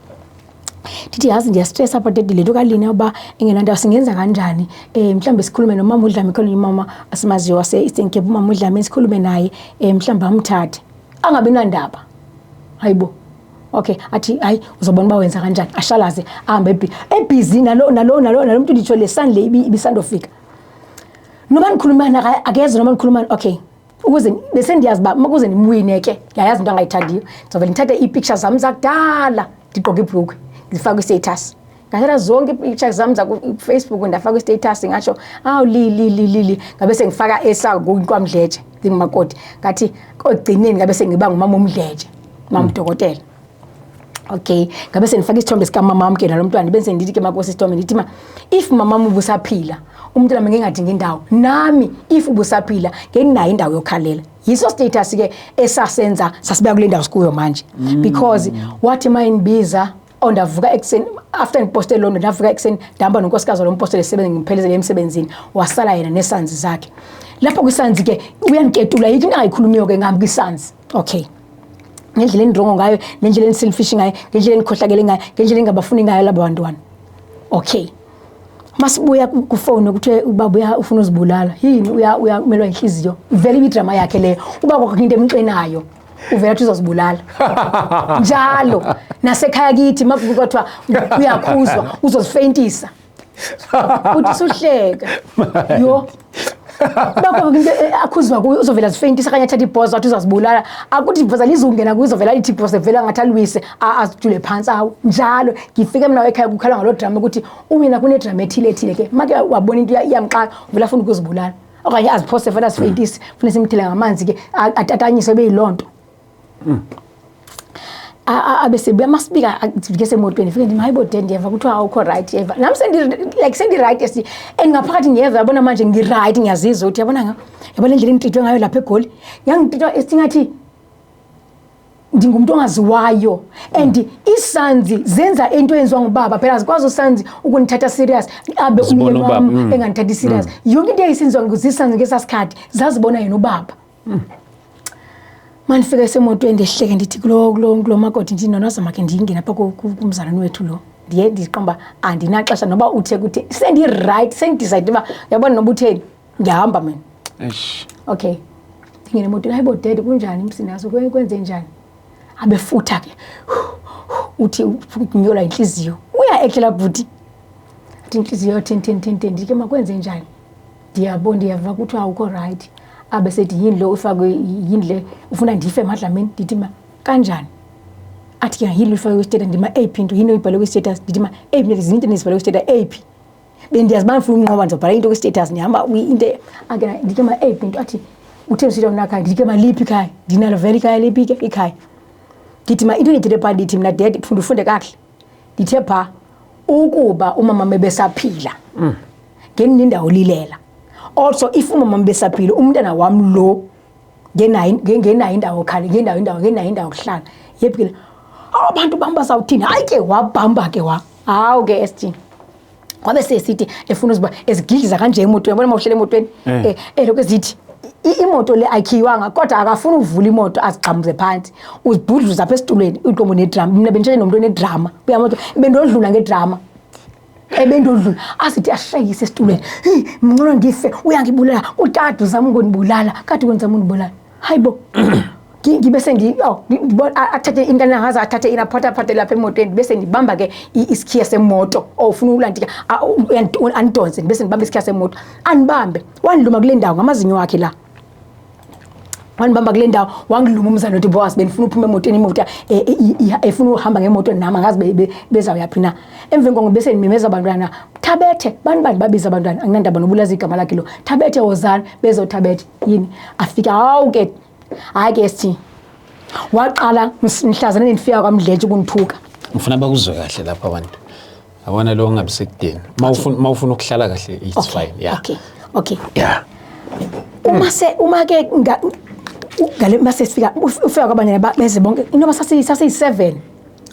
Tithi yazi ndiyastress apha dedi lento kalina uba engenandawo singenza kanjani mhlambe sikhulume nomama uDlame khona umama asimaziyo wase Eastern Cape umama uDlame sikhulume naye mhlambe amthathe angabe nandaba hayibo okay athi hayi uzobona ba wenza kanjani ashalaze ahambe ebusy nalo muntu nditsho lesandle ibisandofika noma nikhuluma naye akeze noma nikhuluma okay ukuze bese ndiyazi ba ukuze nimwine ke yayazi into angayithandiyo ngizovela ngithathe ipictures zami zakudala ndigqoke ibhlukwe ngifaka istatus ngathela zonke ipictures zami za Facebook ndafaka istatus ngatsho li ngabe sengifaka kwaMdleje ngingumakoti ngathi ogcineni ngabe sengiba ngumama uMdleje mama udokotela okay ngabe senifaka isithombe sika mama wami ke nalomntwana bese ndithi ke makosi isithombe ndithi if mama wami ubusaphila umntwana ngingadinga indawo nami if ubusaphila nginayo indawo yokhalela yiso status ke esasenza sasibeka kule ndawo sikuyo manje because wathi mayinbiza ondavuka ekseni after ngiposte London ndavuka ekseni ndihamba nonkosikazi lompostele sebenze ngiphelezele emsebenzini wasala yena nesanzi zakhe lapho kwisanzi ke uyanketula yiki ngayikhulumiyo ke ngami kwisanzi okay ngendlela endrongo ngayo ngendlela enselfish ngayo ngendlela enkhohlakele ngayo ngendlela engabafuni ngayo laba bantwana okay masibuya ku phone ukuthi ubaba ufuna uzibulala yini uyamelwa inhliziyo vele idrama yakhe leyo ubaba kwakho into emxenayo uvela uthi uzozibulala njalo nasekhaya kithi makuvuka kwathiwa uyakhuzwa uzozifeintisa uthi suhleka yo bakho into akhuzwa kuyo uzovela zifeintisa kanye athatha ibhoza wathi uzazibulala akuthi ibhoza lizungena kuyo uzovela lithi ibhoza vela ngathi alwise azijule phansi awu njalo ngifike mina ekhaya kukhala ngalo drama ukuthi umina kune drama ethile ke make wabona into iyamxaka uvela afuna ukuzibulala okanye aziphose fana sifeintisi funa simthile ngamanzi ke atatanyiswe beyilonto abese masibika ngise emotweni fike ndithi hayibo dad ndiyeva ukuthi awukho right eva nami sendi right esi engaphakathi ngiyeva yabona manje ngi right ngiyazizwa ukuthi yabona indlela engitritwe ngayo lapha eGoli ngiyangitritwa esingathi ndingumuntu ongaziwayo and isanzi zenza into enziwa ngubaba phela azikwazi usanzi ukunithatha serious abe umama enganthathi serious yonke into eyisenziwa nguzisanzi ngesasikhathi zazibona yena ubaba manifika esemotweni ndehleke ndithi kulo makoti ndithi nonaza make ndingena apha kumzalwane wethu lo ndiye ndiqamba andinaxesha noba uthe kuthi sendi right sendidecide uba yabona noba utheni ngihamba mina okay ngene emotweni hayibo dad kunjani umsinazo kwenze njani abefutha ke uthi ngiyola inhliziyo uya bhuti athi inhliziyo 10 ndike makwenze njani ndiyava ukuthi awukho right abesethi yini lo ufakwe yini le ufuna ndife emadlameni ndithi kanjani athi ke yini ufakwe kwistatus ndima AP into yini uyibhale kwistatus ndithi AP izinto nezibhale kwistatus AP bendiyaziba ngifuna unqoba ndizobhala into kwistatus ndihamba into akena ndithi AP into athi uthe sitha unakha ndithi liphi ikhaya ndinalo vele ikhaya liphi ke ikhaya ndithi into nithile pha ndithi mina dad ufunde kahle ndithe pha ukuba umama mebesaphila ngenindawo lilela also if umama besaphila umntana wami lo ngenayo indawo khali ngenayo indawo kuhlala yebhile abantu bamba sawuthini hayi ke wabhamba ke hawu ke SG kwabe sesithi efuna uziba ezigidliza kanje emotweni yabona mawuhlele emotweni lokho ezithi imoto le ayikhiwanga kodwa akafuna uvula imoto azigxamuze phansi uzibhudluza apha esitulweni uqomo nedrama mina bentshele nomuntu onedrama uyamoto bendodlula ngedrama ebendodlula asithi ashayise esitulweni ngcono ngife uyangibulala utata uzama ukunibulala kade kwenza umuntu ibulala hayibo ngibese athathe ingane ngaza athathe inaphatha lapha emotweni bese ngibamba ke isikhiya semoto ofuna ulantika andonse bese ngibamba isikhiya semoto anibambe waniluma kule ndawo ngamazinyo wakhe la wanibamba kule ndawo wangiluma umzana uthi boss benifuna uphuma emotweni imoto efuna uhamba ngemoto nami ngazi bezawuyaphi na emveni konke bese nimemeza abantwana Thabethe bani babiza abantwana anginandaba nobulaza igama lakhe lo Thabethe wozana bezothabethe yini afika hawu ke hayi ke sithi waqala mhlazana nendifika kwaMdletshe kunithuka ngifuna bakuzwe kahle lapha abantu abona lo ngabisekudeni mawufuna ukuhlala kahle it's fine yeah okay yeah uma ke ngale mase sifika ufika kwabanye beze bonke inoba sase7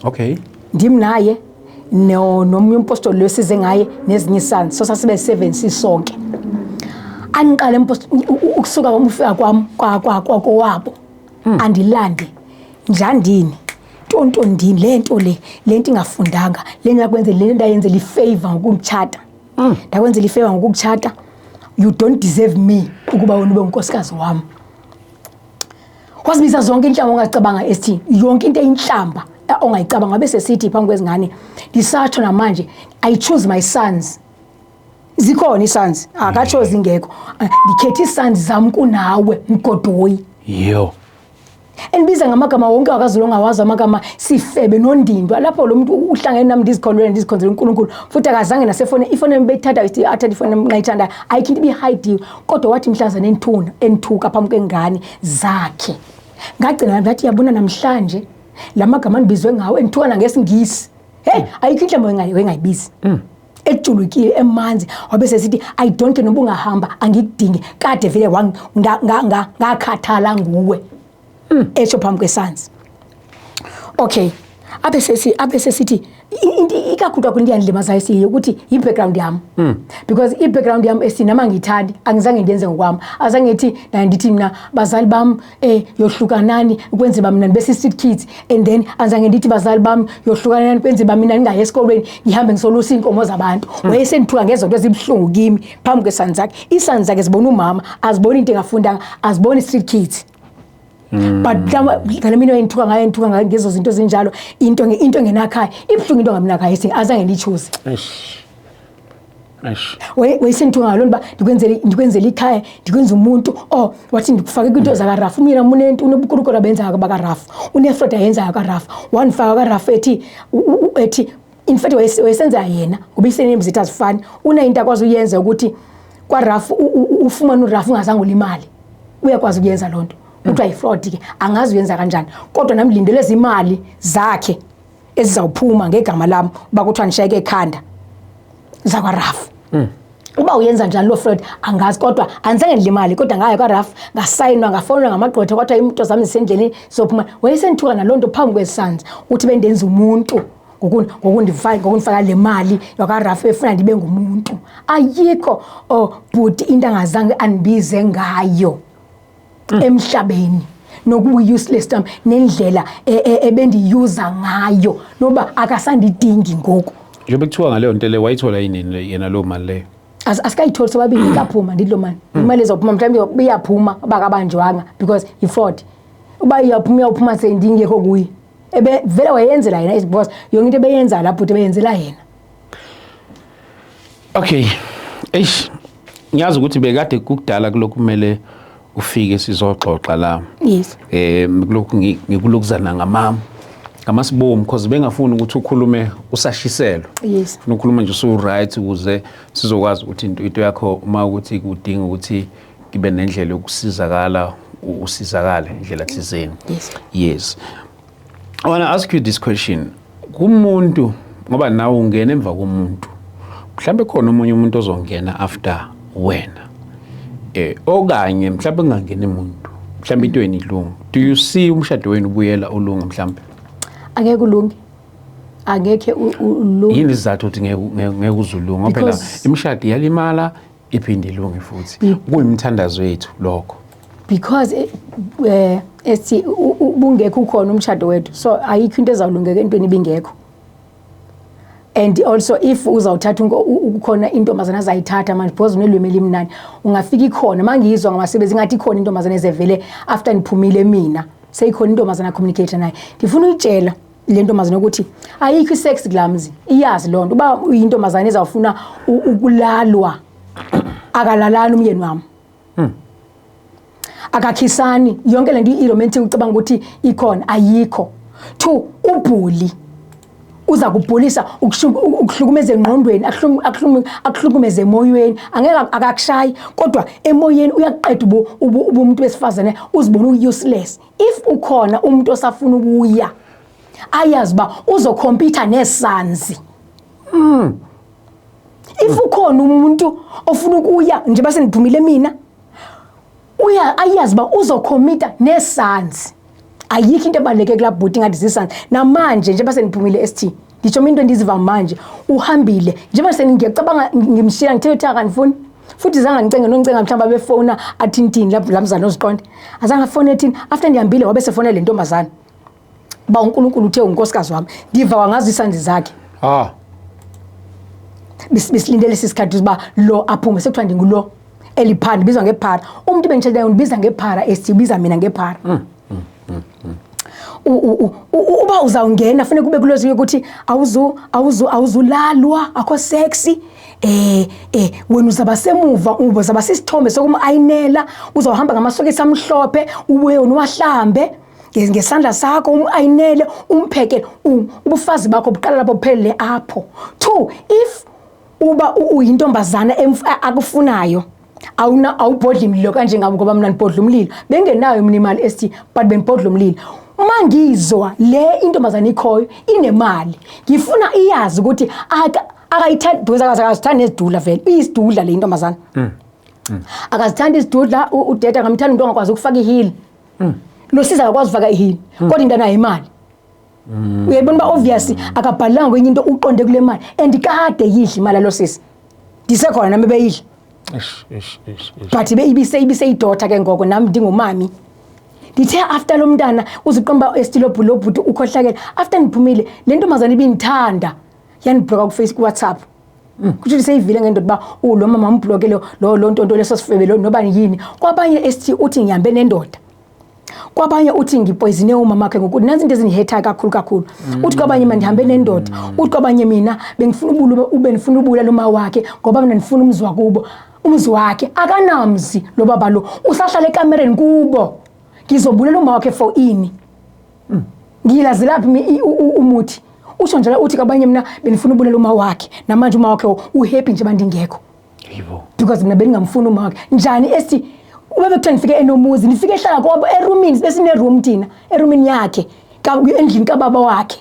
okay ndim naye nomunye umpostoli lesize ngaye nezinye isani so sasibe 7 sisonke angiqala ukusuka umfika kwami kwako andilande njandini tontondini lento lento ingafundanga lento yakwenze le nto ayenze li favor ngokumtshata ndakwenze li favor ngokukuchata you don't deserve me ukuba wena ube unkosikazi wami kwasibiza zonke inhlamba ongacabanga ST yonke into eyinhlamba ongayicabanga bese sithi phambi kwezingane disatho namanje I choose my sons zikhona isons akatsho zingekho ngikhethe isons zami kunawe mgodoyi yo enbiza ngamagama wonke akaZulu ongawazi amagama sifebe nondindwa lapho lo muntu uhlangene nami ndizikholweni ndizikhonzela uNkulunkulu futhi akazange nasefone ifone mbeyithatha ithi athatha ifone ngayithanda ayikho be hide kodwa wathi mhlaza nenthuna enthuka phambi kwengane zakhe ngagcina ngathi yabona namhlanje lamagama nibizwe ngawo enthuka ngesingisi hey ayikho inhlamba wengayibizi ejulukile emanzi wabese sithi I don't care noba ungahamba angikudingi kade vele ngakhathala nguwe esho phambi kwesansi okay abese sithi ikakhulu kundiyandlimaza isiye ukuthi i-background yami because i-background yami esinama ngithandi angizange ndenze ngokwami azange ngithi na ndithi mina bazali bami yohlukanani ukwenze ba mina bese street kids and then azange ndithi bazali bami yohlukanani kwenze ba mina ngingaye esikolweni ngihambe ngisolusa inkomo zabantu wayesenithuka ngezinto ezibhlungu kimi phambi kwesani zakhe isani zakhe zibona umama azibona into engafundanga azibona street kids but ngale mina enthuka ngaye ngezo zinto zinjalo into ngenakhaya ibhlungu into ngaminakhaya azange ndichoose wayesenthuka ngalona ba ndikwenzela ikhaya ndikwenza umuntu wathi ndikufake kwinto zakaRafu mina munento unobukurukura benza bakaRafu uneFreda yenza yakaRafu wanifaka kaRafu ethi in fact wayesenza yena ngoba isename zethu azifani into akwazi uyenza ukuthi kwaRafu ufumana uRafu ungazange ulimali uyakwazi ukuyenza lonto kuthiwa yifraud ke angazi uyenza kanjani kodwa nami lindeleza imali zakhe ezizawuphuma ngegama lami uba kuthiwa nishayeke ekhanda zakwaRafu uba uyenza njani lo fraud angazi kodwa anzange ndilimali kodwa ngayo kwaRafu ngasayinwa ngafonelwa ngamagqwetha kwathiwa imoto zami zisendleleni sophuma wayesenthuka nalonto phambi kwesanzi uthi bendenza umuntu ngokundifaka le mali yakwaRafu efuna ndibe ngumuntu ayikho but into angazange anibize ngayo emhlabeni nokuba useless time nendlela ebendiyuza ngayo noba akasandidingi ngoku njengoba kuthiwa ngaleyo nto le wayithola yini yena lo mali leyo asikayitholi sobabili kaphuma ndidlo mali imali ezophuma mhlawumbe iyaphuma bakabanjwanga because ifraud uba iyaphuma sendingekho kuye vele wayenzela yena because yonke into beyenza lapho beyenzela yena okay ngiyazi ukuthi bekade kukudala kulokhu kumele ufike sizoxoxa la yes kulokhu ngikulokuzana ngamasibomu because bengafuni ukuthi ukhulume usashiselo yes ukhuluma nje so right ukuze sizokwazi ukuthi into yakho uma ukuthi kudinga ukuthi kibe nendlela yokusizakala usizakale indlela thizeni yes I want to ask you this question kumuntu ngoba nawe ungena emva komuntu mhlambe khona umunye umuntu ozongena after wena okanye mhlawumbe ngangena umuntu mhlawumbe intweni ilungu. Do you see umshado wenu ubuyela ulungu mhlawumbe? Angeke ulunge. Angeke ulunge. Yini izathu ukuthi ngeke uzulunga ngoba phela imishado iyalimala iphinde ilunge futhi. Kuyimthandazo wethu lokho. Because ethi ubungekho ukhona umshado wethu. So ayikho into ezawulungeka entweni ibingekho. And also if uzawuthatha ukukhona intombazana azayithatha manje because unelwimi elimnani ungafika ikhona mangizwa ngamasebenzi ngathi ikhona intombazana ezevele after niphumile mina seyikhona intombazana communicate naye ngifuna uyitshela le ntombazana ukuthi ayikho isex glamzi iyazi lonto uba uyintombazana ezawufuna ukulalwa akalalana umyeni wami akakhisani yonke lento iromantic ucabanga ukuthi ikhona ayikho 2 ubhuli uza kubhulisa ukuhlukumeza engqondweni akuhlukumeze emoyeni angeke akakushayi kodwa emoyeni uyaqeda umuntu besifazane uzibona useless if ukhona umuntu osafuna ukuya ayazi ba uzocompete nesanzi if ukhona umuntu ofuna ukuya nje base niphumile mina ayazi ba uzocommita nesanzi ayikho into ebaleke club booting ngathi zisanzi namanje nje base niphumile ST ngisho into endiziva manje uhambile nje base ngiyacabanga ngimshila ngithe akanifuni futhi zanga ngicenge noncenga mhlamba befona athintini lapha mzana oziqonde azanga phone ethi after ndihambile wabe sefona le ntombazana ba uNkulunkulu uthe unkosikazi wami ndiva ngazi isandi zakhe bisilindele sisikhathi uba lo aphume sekuthiwa ndingulo eliphanda bizwa ngephara umuntu bengitshela undibiza ngephara esibiza mina ngephara uba uzawungena fanele kube kuloziwe ukuthi awuzulalwa akho sexy wena uzaba semuva uzaba sisithombe sokumayinela uzawuhamba ngamasokisi amhlophe ubuye unwahlambe ngesandla sakho umayinele umpheke ubufazi bakho buqala lapho phelele apho 2 if uba uyintombazana akufunayo awubhodla imlilo kanje ngabo ngoba mina nibhodla umlilo bengenayo imali ST but benibhodla umlilo mangizwa le intombazana ikhoyo inemali ngifuna iyazi ukuthi akayithanda because akazithanda nezidudla vele isidudla le intombazana akazithanda izidudla udeta ngamthanda umuntu ongakwazi ukufaka ihili lo siza akwazi ukufaka ihili kodwa into nayo imali uyabona ba obviously akabhalanga kwenye into uqonde kule mali and kade yidla imali lo sisi disekhona nami beyidla but ibise idota ke ngoko nami ndingumami ndithe after lo mntana uziqomba estilo bhulobhuti ukhohlakela after niphumile le ntombazana ibinithanda yanibloka ku Facebook WhatsApp kuthi seyivile ngento ba lo mama ambloke lo ntonto leso sifebe lo noba yini kwabanye ST uthi ngihambe nendoda kwabanye uthi ngipoisine umama wakhe ngokuthi nansi into ezingiheta kakhulu uthi kwabanye manje ndihambe nendoda uthi kwabanye mina bengifuna nifuna ubula lo mama wakhe ngoba mina nifuna umzwa kubo umzi wakhe akanamzi lo baba lo usahlala ekamereni kubo ngizobulela uma wakhe for ini ngilazi laphi umuthi usho njalo uthi kabanye mina benifuna ubulela uma wakhe namanje uma wakhe uhappy nje bandingekho yibo because mina bengingamfuni uma wakhe njani esi ube bekuthi nifike enomuzi nifike ehlala kwabo eroomini besine room thina eroomini yakhe endlini kababa wakhe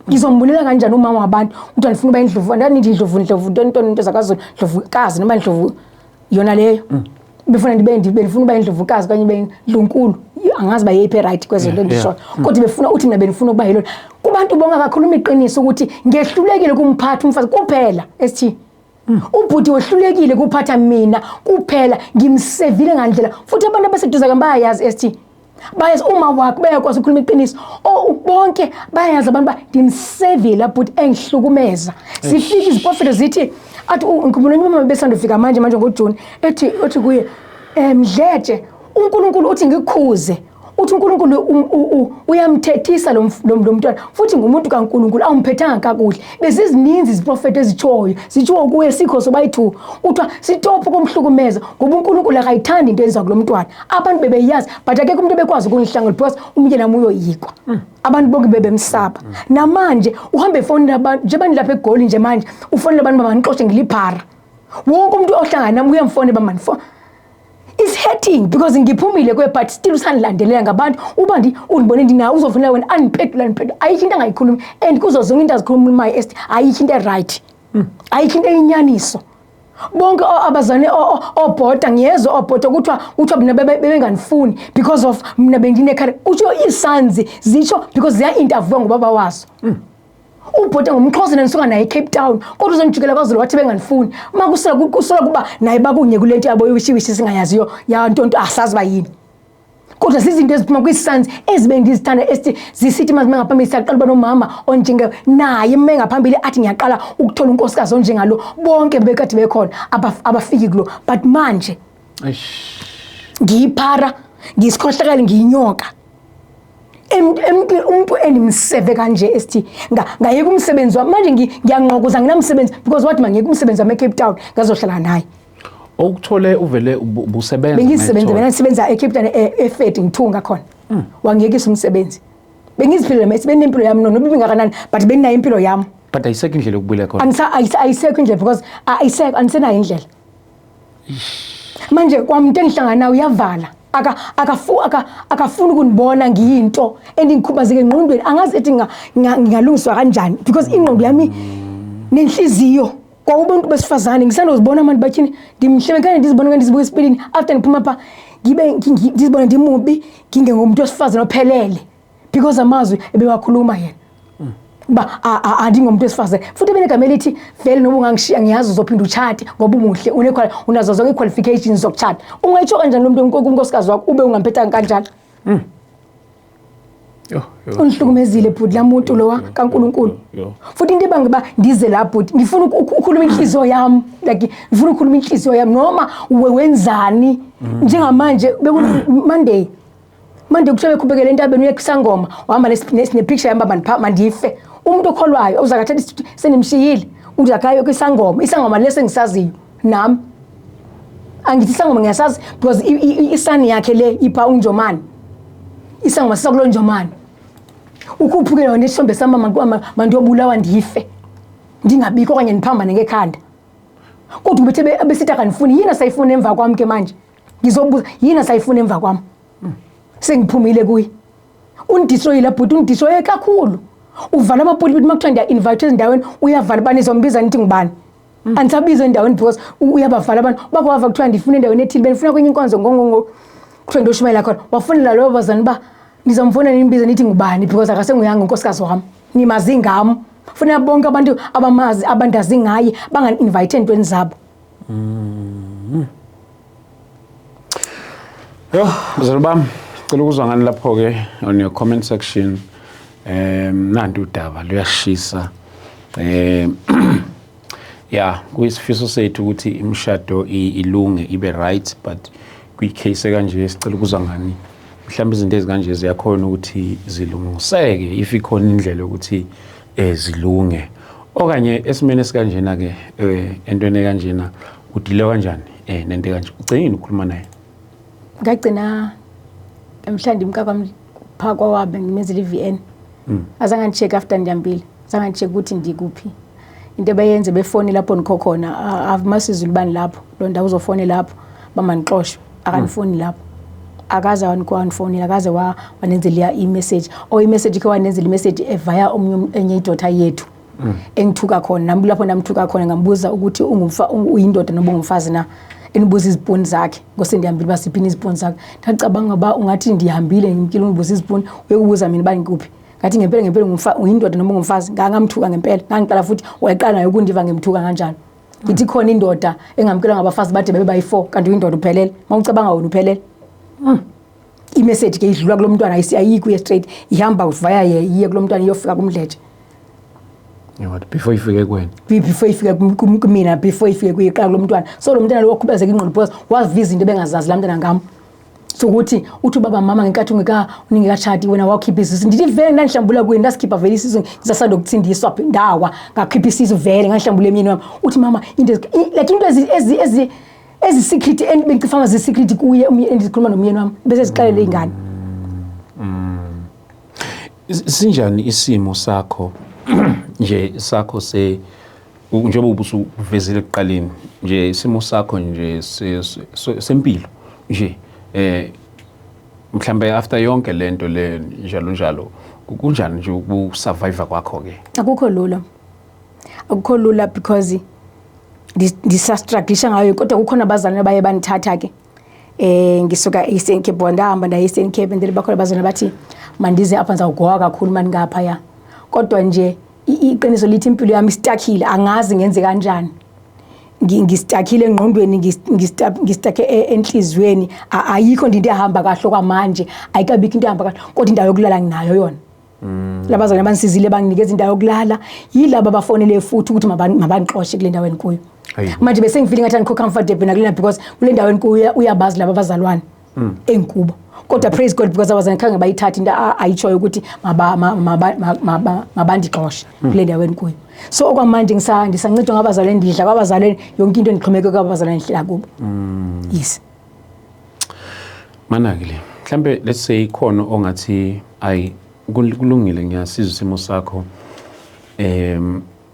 ngizombulela kanjani umama wabantu uthi ngifuna uba indlovu andani indlovu into zakazona ndlovukazi noma indlovu yona leyo befuna befuna uba indlovukazi kanye bendlunkulu angazi bayephi right kwezinto endisho kodwa befuna uthi mina benifuna ukuba yilona kubantu bonke akakhuluma iqiniso ukuthi ngehlulekile kumphatha umfazi kuphela ST ubhuti wehlulekile kuphatha mina kuphela ngimsevile ngandlela futhi abantu abaseduza ke bayayazi ST bayazi uma wakhe bayakwazi ukukhuluma iqiniso bonke bayazi abantu ba ngimsevile but engihlukumeza sifika iziprofeto zithi athi ngikhumbula umama besandofika manje ngoJune ethi kuye Mdletshe uNkulunkulu uthi ngikukhuze uthi uNkulunkulu uyamthethisa lo mntwana futhi ngumuntu kaNkulunkulu awumphethanga kakuhle bezizininzi iziprofeto ezitshoyo zitsho kuye sikho sobayithu uthwa sitopho komhlukumeza ngoba uNkulunkulu akayithandi into enza kulo mntwana abantu bebeyazi but akekho umuntu bekwazi ukungihlangula because umyeni nami uyoyikwa abantu bonke bebemsaba namanje uhambe efoni labantu nje bani lapha eGoli nje manje ufoni labantu bamanixoxe ngiliphara wonke umuntu ohlangana nami uyamfone bamanifo is hurting because ngiphumile kwe but still usandilandelela ngabantu ubandi undibone ndina uzofuna wena aniphendula ayikho into angayikhulumi and kuzo zonke into azikhuluma my ST ayikho into right ayikho into eyinyaniso bonke abazane obhoda ngiyezwa obhoda kuthiwa mina bebenganifuni because of mina benginekhaya utsho isanzi zitsho because ziya interview ngobaba waso ubhoda ngomXhosa nisuka naye eCape Town kodwa uzonijikela kwaZulu wathi benganifuni kusula kuba naye bakunye kulento yabo yowishiwishi singayaziyo ya ntonto asazi bayini kodwa izinto eziphuma kwisanzi ezibengizithanda zisithi mazi mengaphambili siyaqala uba nomama onjenge naye mengaphambili athi ngiyaqala ukuthola unkosikazi onjengalo bonke bekade bekhona abafiki kulo but manje ngiyiphara ngisikhohlakala ngiyinyoka umuntu endimseve kanje ngayeka umsebenzi wami manje ngiyanqokuza nginamsebenzi because wathi mangiyeka umsebenzi wami eCape Town ngazohlala naye okuthole uvele ubusebenza bengisebenza mina ngisebenza eCape Town eFed ngithunga khona wangiyekisa umsebenzi bengiziphilele msebenzi impilo yami noba ibingakanani but beninayo impilo yami but ayisekho indlela yokubuyela khona ayisekho indlela because angisenayo indlela manje kwamuntu engihlangana nawe uyavala akafuni ukunibona ngiyinto engikhubazeke engqondweni angazi ethi ngingalungiswa kanjani because ingqondo yami nenhliziyo kwa ubuntu besifazane ngisandozibona abantu bathini ndimhlebekane ndizibona ngizibuka esipilini after ngiphuma pha ngizibona ndimubi nginge ngomuntu wesifazane ophelele because amazwi ebewakhuluma yena ba andingomuntu wesifazane futhi benegama elithi vele noma ungangishiya ngiyazi uzophinda uchate ngoba umuhle unazo zonke iqualifications zokuchata ungayitsho kanjani lo muntu unkosikazi wakho ube ungamphethanga kanjalo unhlukumezile bhuti lamuntu lowa kaNkulunkulu futhi into ebangiba ndize la bhuti ngifuna ukukhuluma inhliziyo yami like ngifuna ukukhuluma inhliziyo yami noma wenzani njengamanje Monday kushobe khubekele entabeni uyekisangoma wahamba nepicture yami baba mandife umuntu okholwayo uzakathatha senimshiyile uzakayo kwisangoma isangoma lesengisaziyo nami angithi isangoma ngiyasazi because isani yakhe le ipha uNjomani isangoma sisakulo Njomani ukuphukela wona isombe sama mandiyobulawa ndife ndingabikho kanye niphambane ngekhanda kodwa ubethe abesithi akanifuni yini sayifuna emva kwami ke manje ngizobuza yini sayifuna emva kwami sengiphumile kuyi undistroyile bhuti undistroye kakhulu uvala amapuli bithi makuthiwa ndiya invite ezindaweni uyavala banizombiza nithi ngubani andisabiza endaweni because uyabavala abantu bakwava kuthiwa ndifuna endaweni ethile benifuna kwenye inkonzo ngongongo kuthiwa ndoshumayela khona wafunela lowo bazani ba nizomfuna nimbize nithi ngubani because akasenguyanga unkosikazi wami nimazi ngami ufuna bonke abantu abamazi abandazi ngaye banga-invite entweni zabo bazali bami cela ukuzwa ngani lapho ke on your comment section nanti udaba luyashisa yeah kuyisifiso sethu ukuthi imshado ilunge ibe right but kuyicase kanje sicela ukuzwa ngani mhlawumbe izinto ezikanje ziyakhona ukuthi zilungiseke if ikhona indlela ukuthi zilunge okanye esimene esikanjena ke entweni kanjena udile kanjani nento kanje ucingile ukukhuluma naye ngagcina emhlanje imkaka phakwa wabe ngimezile iVN azange ngicheck after ndiyambile azange ngicheck ukuthi ndikuphi into bayenze befoni lapho nikhokhona avumasiza ulibani lapho lo ndawo uzofone lapho bamanixoshwe akanifoni lapho akaza wanifoni akaze wanenzela i-message i-message ke wanenzela i-message via enye idota yethu engithuka khona nami lapho namthuka khona ngambuza ukuthi uyindoda noma ungumfazi na enibuza izipuni zakhe ngose ndihambile basiphini izipuni zakhe ngacabanga ba ungathi ndihambile ngimkile ngibuza izipuni uyekubuza mina bani kuphi ngathi ngempela uyindoda noma ungumfazi ngangamthuka ngempela ngangiqala futhi wayeqala nayo ukundiva ngemthuka kanjani ngithi khona indoda engamkela ngabafazi bade bebe bayi4 kanti uyindoda uphelele mawucabanga wena uphelele i-message ke idlula kulo mntwana ayikho straight ihamba via iye kulo mntwana iyofika kumdletshe before ifike kwena before ifike kumina before ifike kuyiqala lo mntwana so lo mntwana lo wakhubazeka ingqondo because waziviza into bengazazi la mntwana ngami so ukuthi uthi baba mama ngenkathi ungekachati wena wakhipha isisu ndithi vele ndangihlambula kuye ndasikhipha vele isisu ngisasanda ukutsindiswa ndawa ngakhipha isisu vele ngangihlambula emini wami uthi mama into like into ezi-secret bengicifanga zi-secret kuye endizikhuluma nomyeni wami bese ziqalele ingane sinjani isimo sakho nje sakho njengoba ubusuvezile ekuqaleni nje isimo sakho nje sempilo nje mhlambe after yonke lento le njalo kunjani nje ukusurvive kwakho ke akukho lula because ndisastrugglisha ngayo kodwa kukhona abazalwane abaye banithatha ke ngisuka Eastern Cape ndahamba nda Eastern Cape and bakhona abazalwane bathi mandize apha ngizawugoka kakhulu mani ngapha ya kodwa nje iqiniso lithi impilo yami istakile angazi ngenze kanjani ngistakile engqondweni ngistake enhlizweni ayikho into ehamba kahle kwamanje ayikabikho into ehamba kahle kodwa indawo yokulala nginayo yona labazalwane abansizile banginikeza indawo yokulala yilabo abafonele futhi ukuthi mabanixoshe kule ndaweni kuyo manje bese ngifile ngathi angikho comfortable nakulena because kule ndaweni kuyo uyabazi laba abazalwane enkubo kodwa praise God because abazalwane khange bayithatha into ayitshoyo ukuthi mabandixoshe kule ndaweni kuyo so okwamanje ndisancedwa ngabazalwane ndidla kwabazalwane yonke into endixhomeke kwabazalwane ndihlela kubo yes manakile mhlambe let's say khona ongathi kulungile ngiyasiza isimo sakho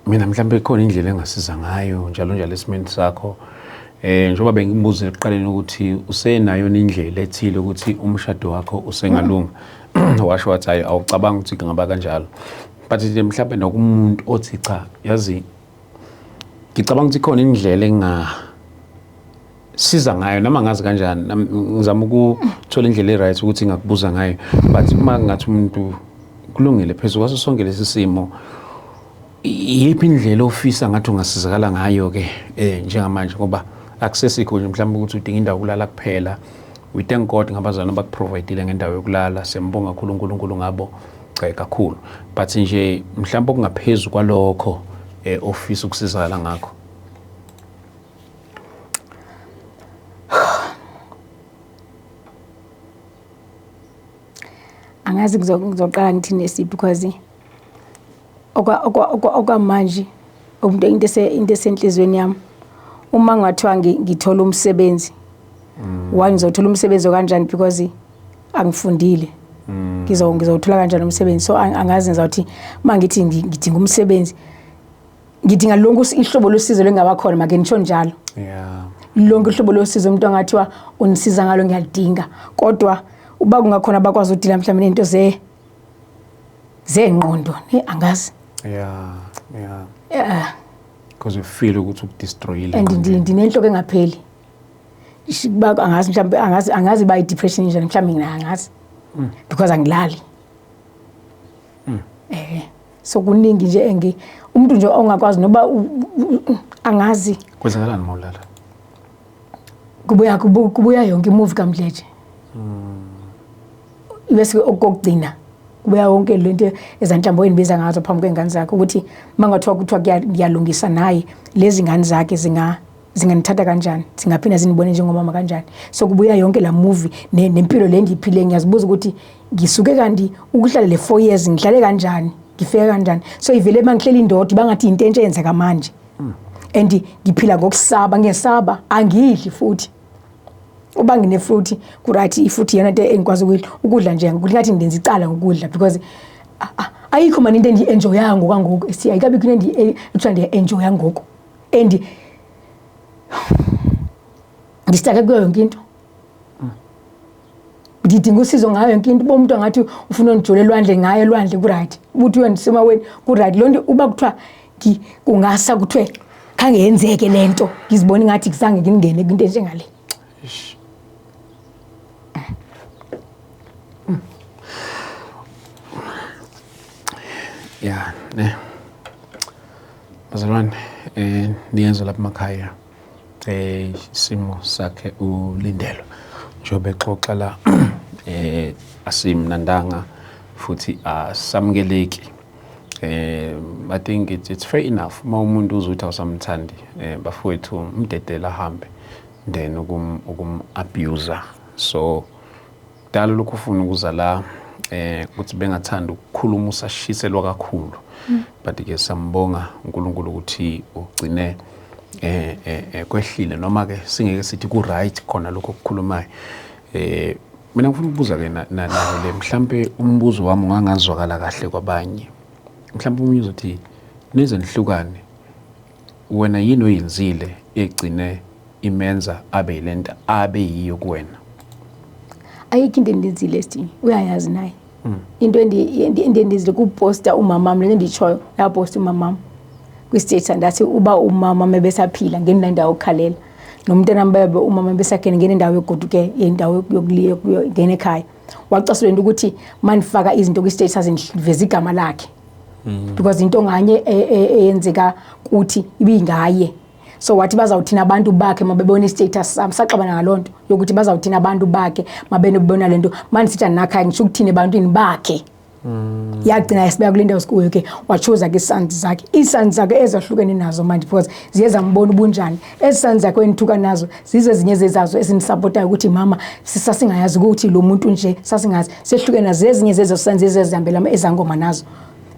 mina mhlambe khona indlela engasiza ngayo njalo esimeni sakho njengoba bengibuza eqaleni ukuthi usenayo indlela ethile ukuthi umshado wakho usengalunga washo wathi awucabanga ukuthi kungaba kanjalo but nje mhlambe nokumuntu othi cha yazi ngicabanga ukuthi khona indlela siza ngayo noma ngazi kanjani ngizama ukuthola indlela eright ukuthi ngakubuza ngayo but uma ngathi umuntu kulungile phezulu kwaso sonke lesi simo yiphi indlela ofisa ngathi ungasizakala ngayo ke njengamanje ngoba akusesikho nje mhlawumbe ukuthi udinga indawo yokulala kuphela we thank God ngabazalwane bakuprovidele ngendawo yokulala sembonga uNkulunkulu ngabo kakhulu but nje mhlawumbe okungaphezulu kwalokho ofisa ukusizakala ngakho angazi ngizoqala ngithi nesiphi because okwamanje umuntu into esenhlizweni yami uma ngathiwa ngithola umsebenzi one ngizothola umsebenzi kanjani because angifundile ngizothola kanjani umsebenzi so angazi ngizawuthi mangithi ngidinga umsebenzi ngidinga lonke ihlobo losizo lengaba khona make ngisho njalo lonke ihlobo losizo umuntu angathiwa unisiza ngalo ngiyadinga kodwa uba kungakhona abakwazi udila mhlawumbe nento zengqondo angazi because you feel ukuthi ukudestroyile and ndinenhloko engapheli angazi mhlawumbe angazi ba depression njani mhlawumbe ngina angazi because angilali so kuningi nje umuntu nje ongakwazi noba angazi kwenzakalani mawulala kubuya yonke movie kaMdleje bese okugcina kubuya yonke lento ezanhlambo endibiza ngazo phambi kwengane zakhe ukuthi mangathiwa kuthiwa ngiyalungisa naye lezi ngane zakhe zinganithatha kanjani zingaphinda zinibone njengomama kanjani so kubuya yonke la movie nempilo le engiyiphile ngiyazibuza ukuthi ngisuke kanti ukuhlala le 4 years ngihlale kanjani ngifike kanjani so ivele mangihlela indoda bangathi into entsha yenzeka manje and ngiphila ngokusaba ngesaba angidli futhi uba nginefruit kuright ifuthi yena into engikwazi ukudla nje ngathi ndenza icala ngokudla because ayikho manje into enjoya ngoku siyayikabi into ekuthanda enjoya ngoku and ngistake kuyo yonke into ngidinga usizo ngayo yonke into umuntu angathi ufuna unijole elwandle ngayo elwandle kuright ubuthi wena semaweni kuright lonto uba kuthiwa kungasa kuthiwe khange yenzeke lento ngizibona ngathi kuzange ngingene into enjengale ne bazalwane niyenza lapha emakhaya isimo sakhe ulindelo njobe xoxa la asimnandanga futhi asamukeleki I think it's fair enough uma umuntu uzuthi awusamthandi bafowethu umdedela hambe then abuse so dalo lokhu ufuna ukuza la ukuthi bengathanda ukukhuluma usashiselwa kakhulu but ke sambonga uNkulunkulu ukuthi ugcine kwehlile noma ke singeke sithi ku right khona lokho okukhulumayo mina ngifuna ukubuza ke na le mhlambe umbuzo wami ungangazwakala kahle kwabanye mhlambe umuntu uzothi nize nihlukane wena yini oyenzile egcine imenza abe yilento abe yiyo kuwena ayikho into endenzile Steve uyayazi naye into endenzile kuposta umama wami le ndichoyo yaposta umama kwi-status ndathi uba umama mebesaphila ngene nendawo yokukhalela nomntana mbebe umama besakhe ngene indawo yokugoduke indawo yokuliya ngene ekhaya wacasula into ukuthi manifaka izinto kwi-status ngiveza igama lakhe because into nganye eyenzeka kuthi ibingaye so wathi bazawuthina abantu bakhe mabebona i-status sami saxabana ngalonto yokuthi bazawuthina abantu bakhe mabebona lento manisithi nakhaya ngisho ukuthina ebantwini bakhe yagcina yasibeka kule ndawo sikuyo ke wachoza ke isandi zakhe ezahlukene nazo manje because ziyeza mbona ubunjani esandi zakhe enithuka nazo zize zinye zezazo esinisuportayo ukuthi mama sisasingayazi ukuthi lo muntu nje sasingazi sehlukene nazo ezinye zezo sandi ezihambela ezangoma nazo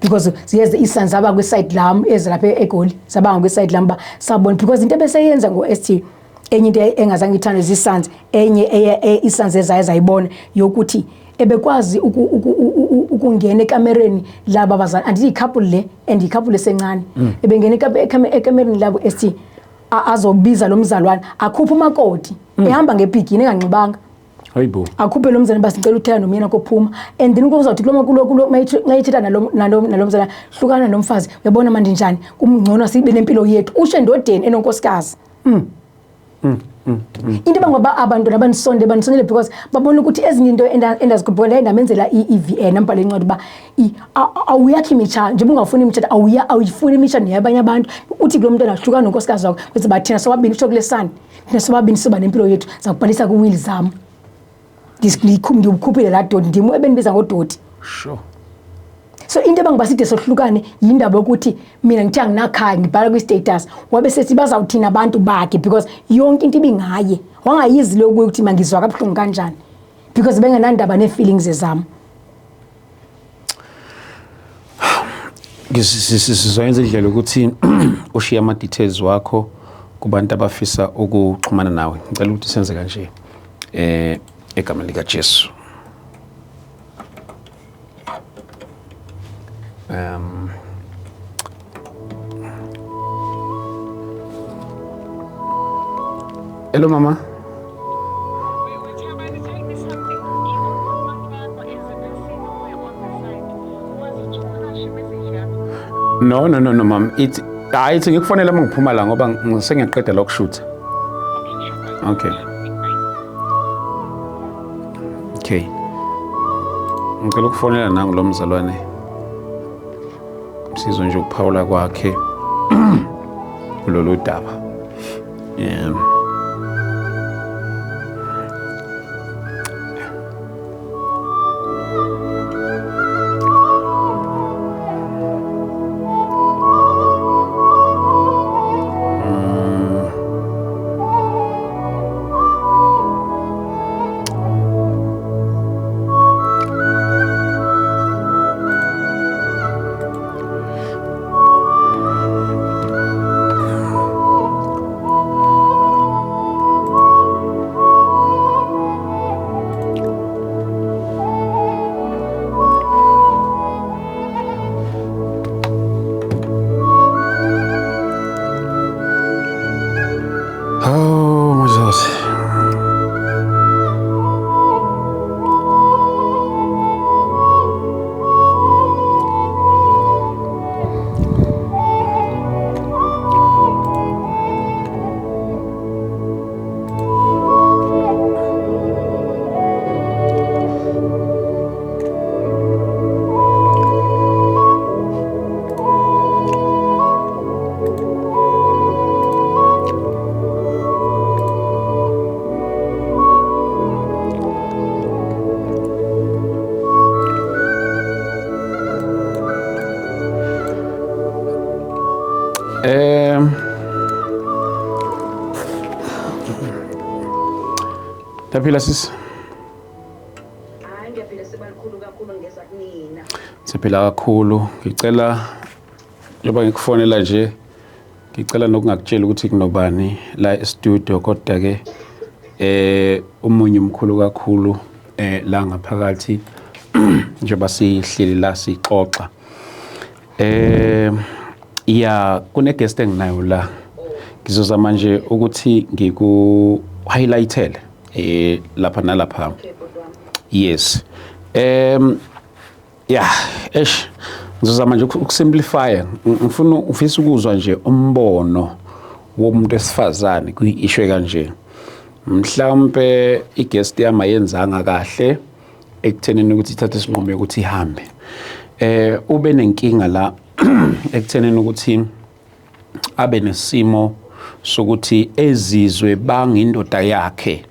because ziyeza isandi zaba kwi-side lam ezilapha eGoli zabanga kwi-side lam sabona because into beseyenza ngo-ST enye into engazange ithande izisandi enye isandi ezayibona yokuthi ebekwazi ukungena ekamereni laba abazali andithi i-couple le and i-couple esencane ebengena ekamereni labo ST azobiza lo mzalwane akhupha umakoti ehamba ngepigini enganxibanga hayibo akhuphe lo mzalwane basicela uthela nomyena kophuma and then kuzawuthi kulo mayithitha nalo mzalwane hlukana nomfazi uyabona manje njani kumngcono sibe nempilo yethu usho endodeni enonkosikazi into bangoba abantu abanisonde banisondele because babona ukuthi ezinye into endazikubona endamenzela i-VN nambhala incwadi ba awuyakhi imitsha nje ungafuni imitsha awuyifuni imitsha neyabanye abantu uthi kulo mntwana ahlukana nonkosikazi wakho bese bathina sobabini sho kulesani thina sobabini siba nempilo yethu zakubhalisa ku-will zami ngikukhuphile la doti ndimo ebenibiza ngodoti sure so into bangibaside sohlukane yindaba ukuthi mina ngithe anginakhaya ngibhala kwi-status wabe sethi bazawuthina abantu bakhe because yonke into ibingaye wangayizi lo ukuthi mangizwa kabuhlungu kanjani because bengenandaba ne-feelings zami sizoyenza indlela ukuthi ushiye ama-details wakho kubantu abafisa ukuxhumana nawe ngicela ukuthi senze kanje egameni likaJesu hello mama no mama ithi ngikufonela mangiphuma la ngoba sengiqeda lokushoot okay ngicela ukufonela nangu lo mzalwane msizo nje ukuphawula kwakhe kulolu daba Taphila sis ngiyaphila sebalikhulu kakhulu ngeza kunina siphila kakhulu ngicela njoba ngikufonela nje ngicela nokungakutshela ukuthi kunobani la e-studio kodwa ke umunye umkhulu kakhulu la ngaphakathi njoba sihleli la sixoxa kune guest enginayo la ngizozama nje ukuthi ngiku highlightele lapha nalapha yes ngizozama nje ukusimplify ngifuna ufisa ukuzwa nje umbono womuntu esifazane kuyishwe kanje mhlawumbe i-guest yami ayenzanga kahle ekuthenini ukuthi ithathe isinqumo ukuthi ihambe ube nenkinga la ekuthenini ukuthi abe nesimo sokuthi ezizwe bangindoda yakhe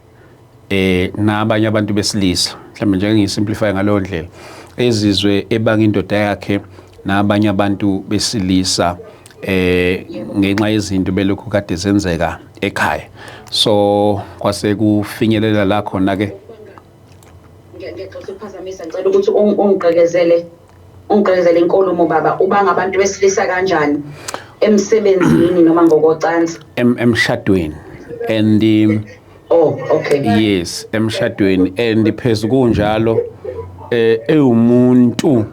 nabanye abantu besilisa mhlawumbe nje ngisimplify ngalo ndlela ezizwe ebangindoda yakhe nabanye abantu besilisa ngenxa yezinto belokhu kade zenzeka ekhaya so kwase kufinyelela la khona ke ngiyexoxa ukuphazamisa ngicela ukuthi ungiqekezele inkulumo baba uba ngabantu besilisa kanjani emsebenzini noma ngokocansi emshadweni and okay yes emshadweni and phezulu kunjalo ewumuntu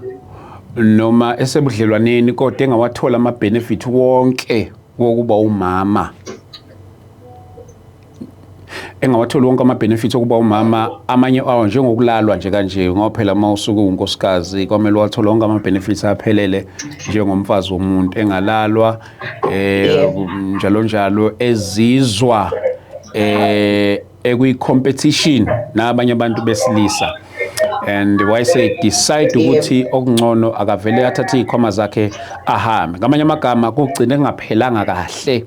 noma esebudlelwaneni kodwa engawathola ama benefit wonke wokuba umama engawathola wonke ama benefits okuba umama amanye awo njengokulalwa nje kanje ngoba phela mawusuku unkosikazi kwamele wathola wonke ama benefits aphelele njengomfazi womuntu engalalwa njalo ezizwa ekwi competition nabanye abantu besilisa and why say decide ukuthi okungcono akavele athathe ikhoma zakhe ahambe ngamanye amagama kugcina engaphelanga kahle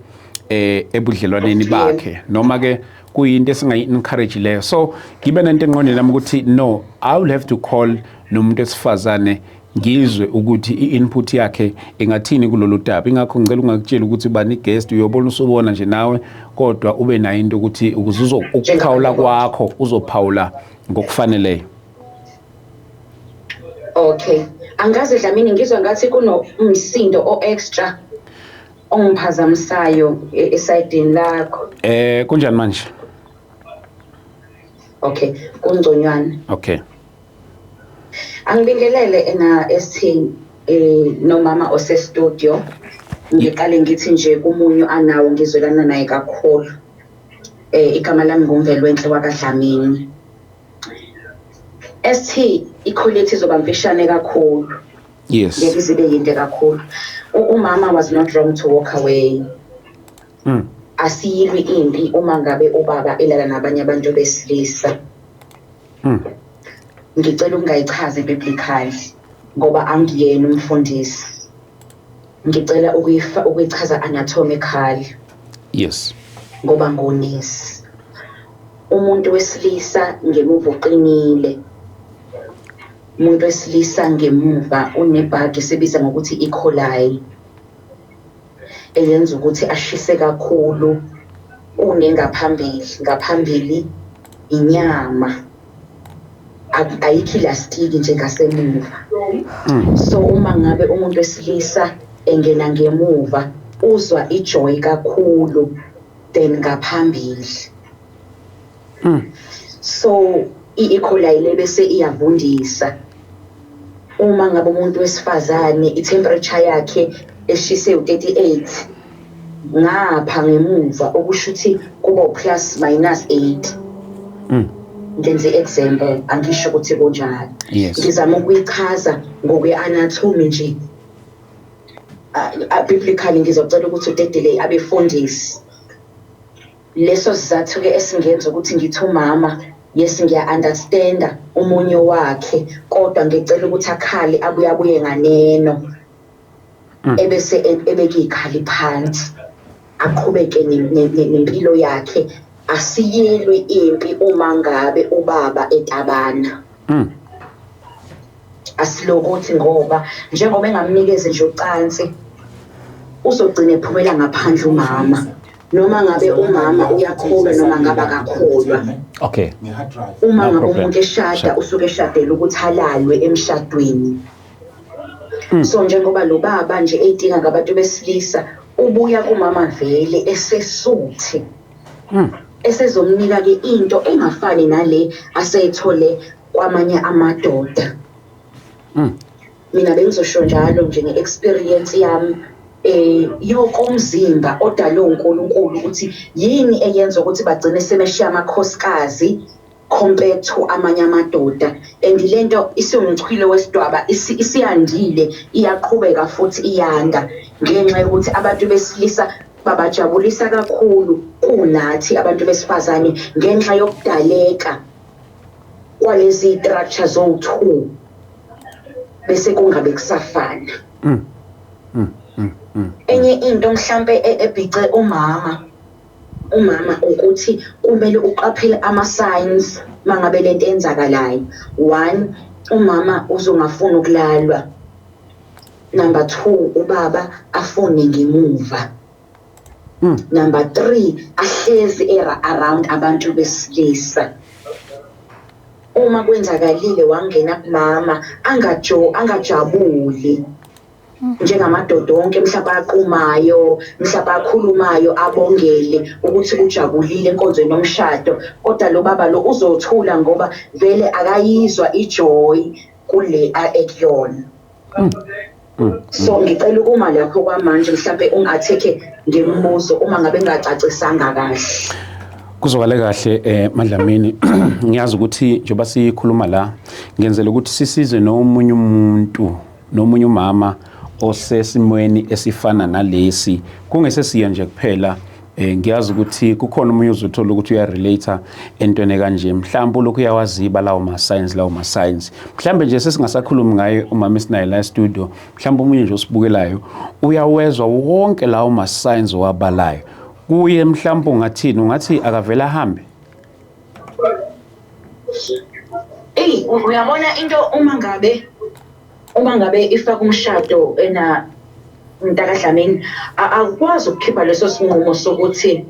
ebudlelwaneni bakhe noma ke kuyinto esingayi-encourage leyo so ngibe nento engqondweni nami ukuthi no I will have to call nomuntu esifazane ngizwe ukuthi i-input yakhe ingathini kulolu daba ingakho ngicela ungakutshela ukuthi bani guest uyobona usubona nje nawe kodwa ube nayo into ukuthi ukuze ukuphawula kwakho uzophawula ngokufaneleyo. Okay angazi Dlamini ngizwa ngathi kunomsindo o-extra ongiphazamisayo esayidini lakho kunjani manje? Okay kungconywana. Okay angibingelele ena ST nomama ose-studio ngiqale ngithi nje kumunyu anawo ngizwelana naye kakhulu igama lami nguMvelwenhle wakwaDlamini. ST iquality izoba mfishane kakhulu. Yes ngeke izibe yinde kakhulu. Umama was not wrong to walk away. Asiyilwi impi uma ngabe ubaba elala nabanye abantu besilisa. Ngicela ungayichazi biblically ngoba angiyena umfundisi. Ngicela ukuyichaza anatomically. Yes Ngoba ngonesi. Umuntu wesilisa ngemuva uqinile. Umuntu wesilisa ngemuva unebhadi sibiza ngokuthi iColi. Eyenza ukuthi ashise kakhulu ngaphambili inyama ayikho elastiki njengasemuva. So uma ngabe umuntu wesilisa engena ngemuva uzwa ijoy kakhulu then ngaphambili. So iColi le bese iyavundisa. Uma ngabe umuntu wesifazane itemperature yakhe eshise u38 ngapha ngemuva okusho ukuthi kuba +-8. Ngenze example angisho ukuthi konjani. Ngizama ukuyichaza ngokwe-anatomy nje. Biblically ngizocela ukuthi udedele abefundisi. Leso sizathu ke esingenza ukuthi ngithi umama yes ngiya-understanda umunyo wakhe kodwa ngicela ukuthi akhale abuye nganeno. Ebese ebekikhali phansi aqhubeke nempilo yakhe asiyelwe impi uma ngabe ubaba etabana. Asilokuthi ngoba njengoba engamnikeze nje ucansi uzogcina ephumela ngaphandle umama noma ngabe umama uyakholwa noma ngabe akakholwa. Okay Uma ngabe umuntu eshada usuke eshadela ukuthi alalwe emshadweni. So njengoba lo baba nje edinga ngabantu besilisa ubuya kumama vele esesuthe. Esezomnika ke into engafani nale aseyithole kwamanye amadoda. Mina bengizosho njalo nje ngeexperience yami yokomzimba odalwe uNkulunkulu ukuthi yini eyenza ukuthi bagcine semeshiya amakhosikazi compared to amanye amadoda, and lento isungumchilo wesidwaba isiyandile, iyaqhubeka futhi iyanda ngenxa yokuthi abantu besilisa babajabulisa kakhulu kunathi abantu besifazane ngenxa yokudaleka kwalezi structure zo2 bese kungabe kusafana. Enye into mhlambe ebhice umama ukuthi kumele uqaphele ama signs mangabe lento enzakalayo. 1, umama uzongafuna ukulalwa. Number 2, ubaba afone ngemuva. Number 3, ahlezi around abantu besilisa. Uma kwenzakalile wangena kumama angajabuli njengamadoda wonke mhlawumbe aqumayo, mhlawumbe akhulumayo, abongele ukuthi ujabulile enkonzweni nomshado, kodwa lo baba lo uzothula ngoba vele akayizwa ijoy kule ekuyona. So ngicela ukuma lapho kwamanje mhlawumbe ungatheke ngemibuzo uma ngabe engacacisanga kahle. Kuzokale kahle Madlamini. Ngiyazi ukuthi njengoba sikhuluma la ngenzela ukuthi sisize nomunye umuntu, nomunye umama osesimweni esifana nalesi, kungesesiya nje kuphela. Ngiyazi ukuthi kukhona umunye uzothola ukuthi uyarelate entweni kanje, mhlawumbe lokhu uyawaziba lawo ma signs, mhlawumbe nje sesingasakhulumi ngaye umama esinaye la studio, mhlawumbe umunye nje osibukelayo uyawezwa wonke lawo ma signs owabalayo. Kuye mhlawumbe ungathi akavela ahambe. Uyabona into uma ngabe ifaka umshado ena uNtakaDlamini akwazi ukukhipha leso sinqumo sokuthi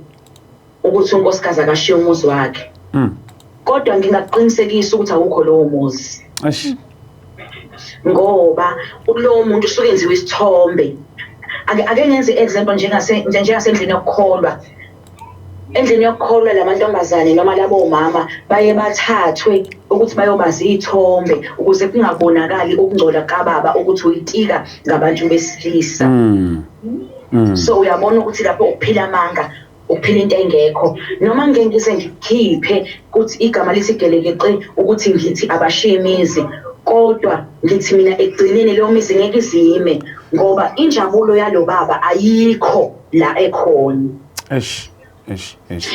unkosikazi akashiye umuzi wakhe. Kodwa ngingaqinisekisa ukuthi awukho lowo muzi. Ngoba kulowo muntu usuke enziwe isithombe. Ake ngenze example njengasendlini yokukholwa. Endlini yokukholwa lamantombazane noma labo mama baye bathathwe ukuthi bayobaza izithombe ukuze kungabonakali ukungcola kababa ukuthi uyitika ngabantu besilisa. So uyabona ukuthi lapho ukuphila amanga, ukuphila into engekho. Noma ngeke ngikhiphe ukuthi igama lisigelekeqe ukuthi ngithi abashiye imizi, kodwa ngithi mina egcineni leyo mizi ngeke izime ngoba injabulo yalo baba ayikho la ekhona.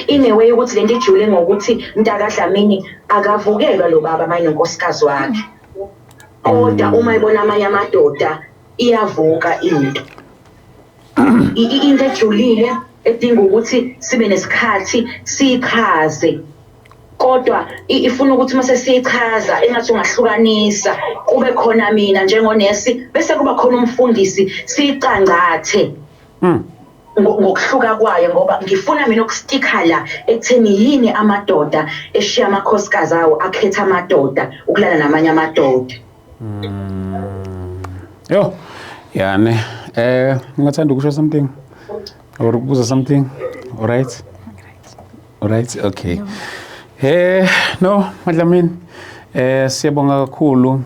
Inewe ukuthi lento ijule ngokuthi uNtakaDlamini akavukelwa lo baba manje nonkosikazi wakhe. Kodwa uma ibona amanye amadoda iyavuka into. Into ejulile edinga ukuthi sibe nesikhathi sichaze. Kodwa ifuna ukuthi mase sichaza engathi ungahlukanisa kube khona mina njengonesi bese kuba khona umfundisi sicangathe ngokuhluka kwayo ngoba ngifuna mina ukustika la ekutheni yini amadoda eshiya amakhosikazi awo akhetha amadoda ukulala namanye amadoda. Yo yani ngingathanda ukusho something or ukubuza something. All right, okay. No Madlamini, siyabonga kakhulu.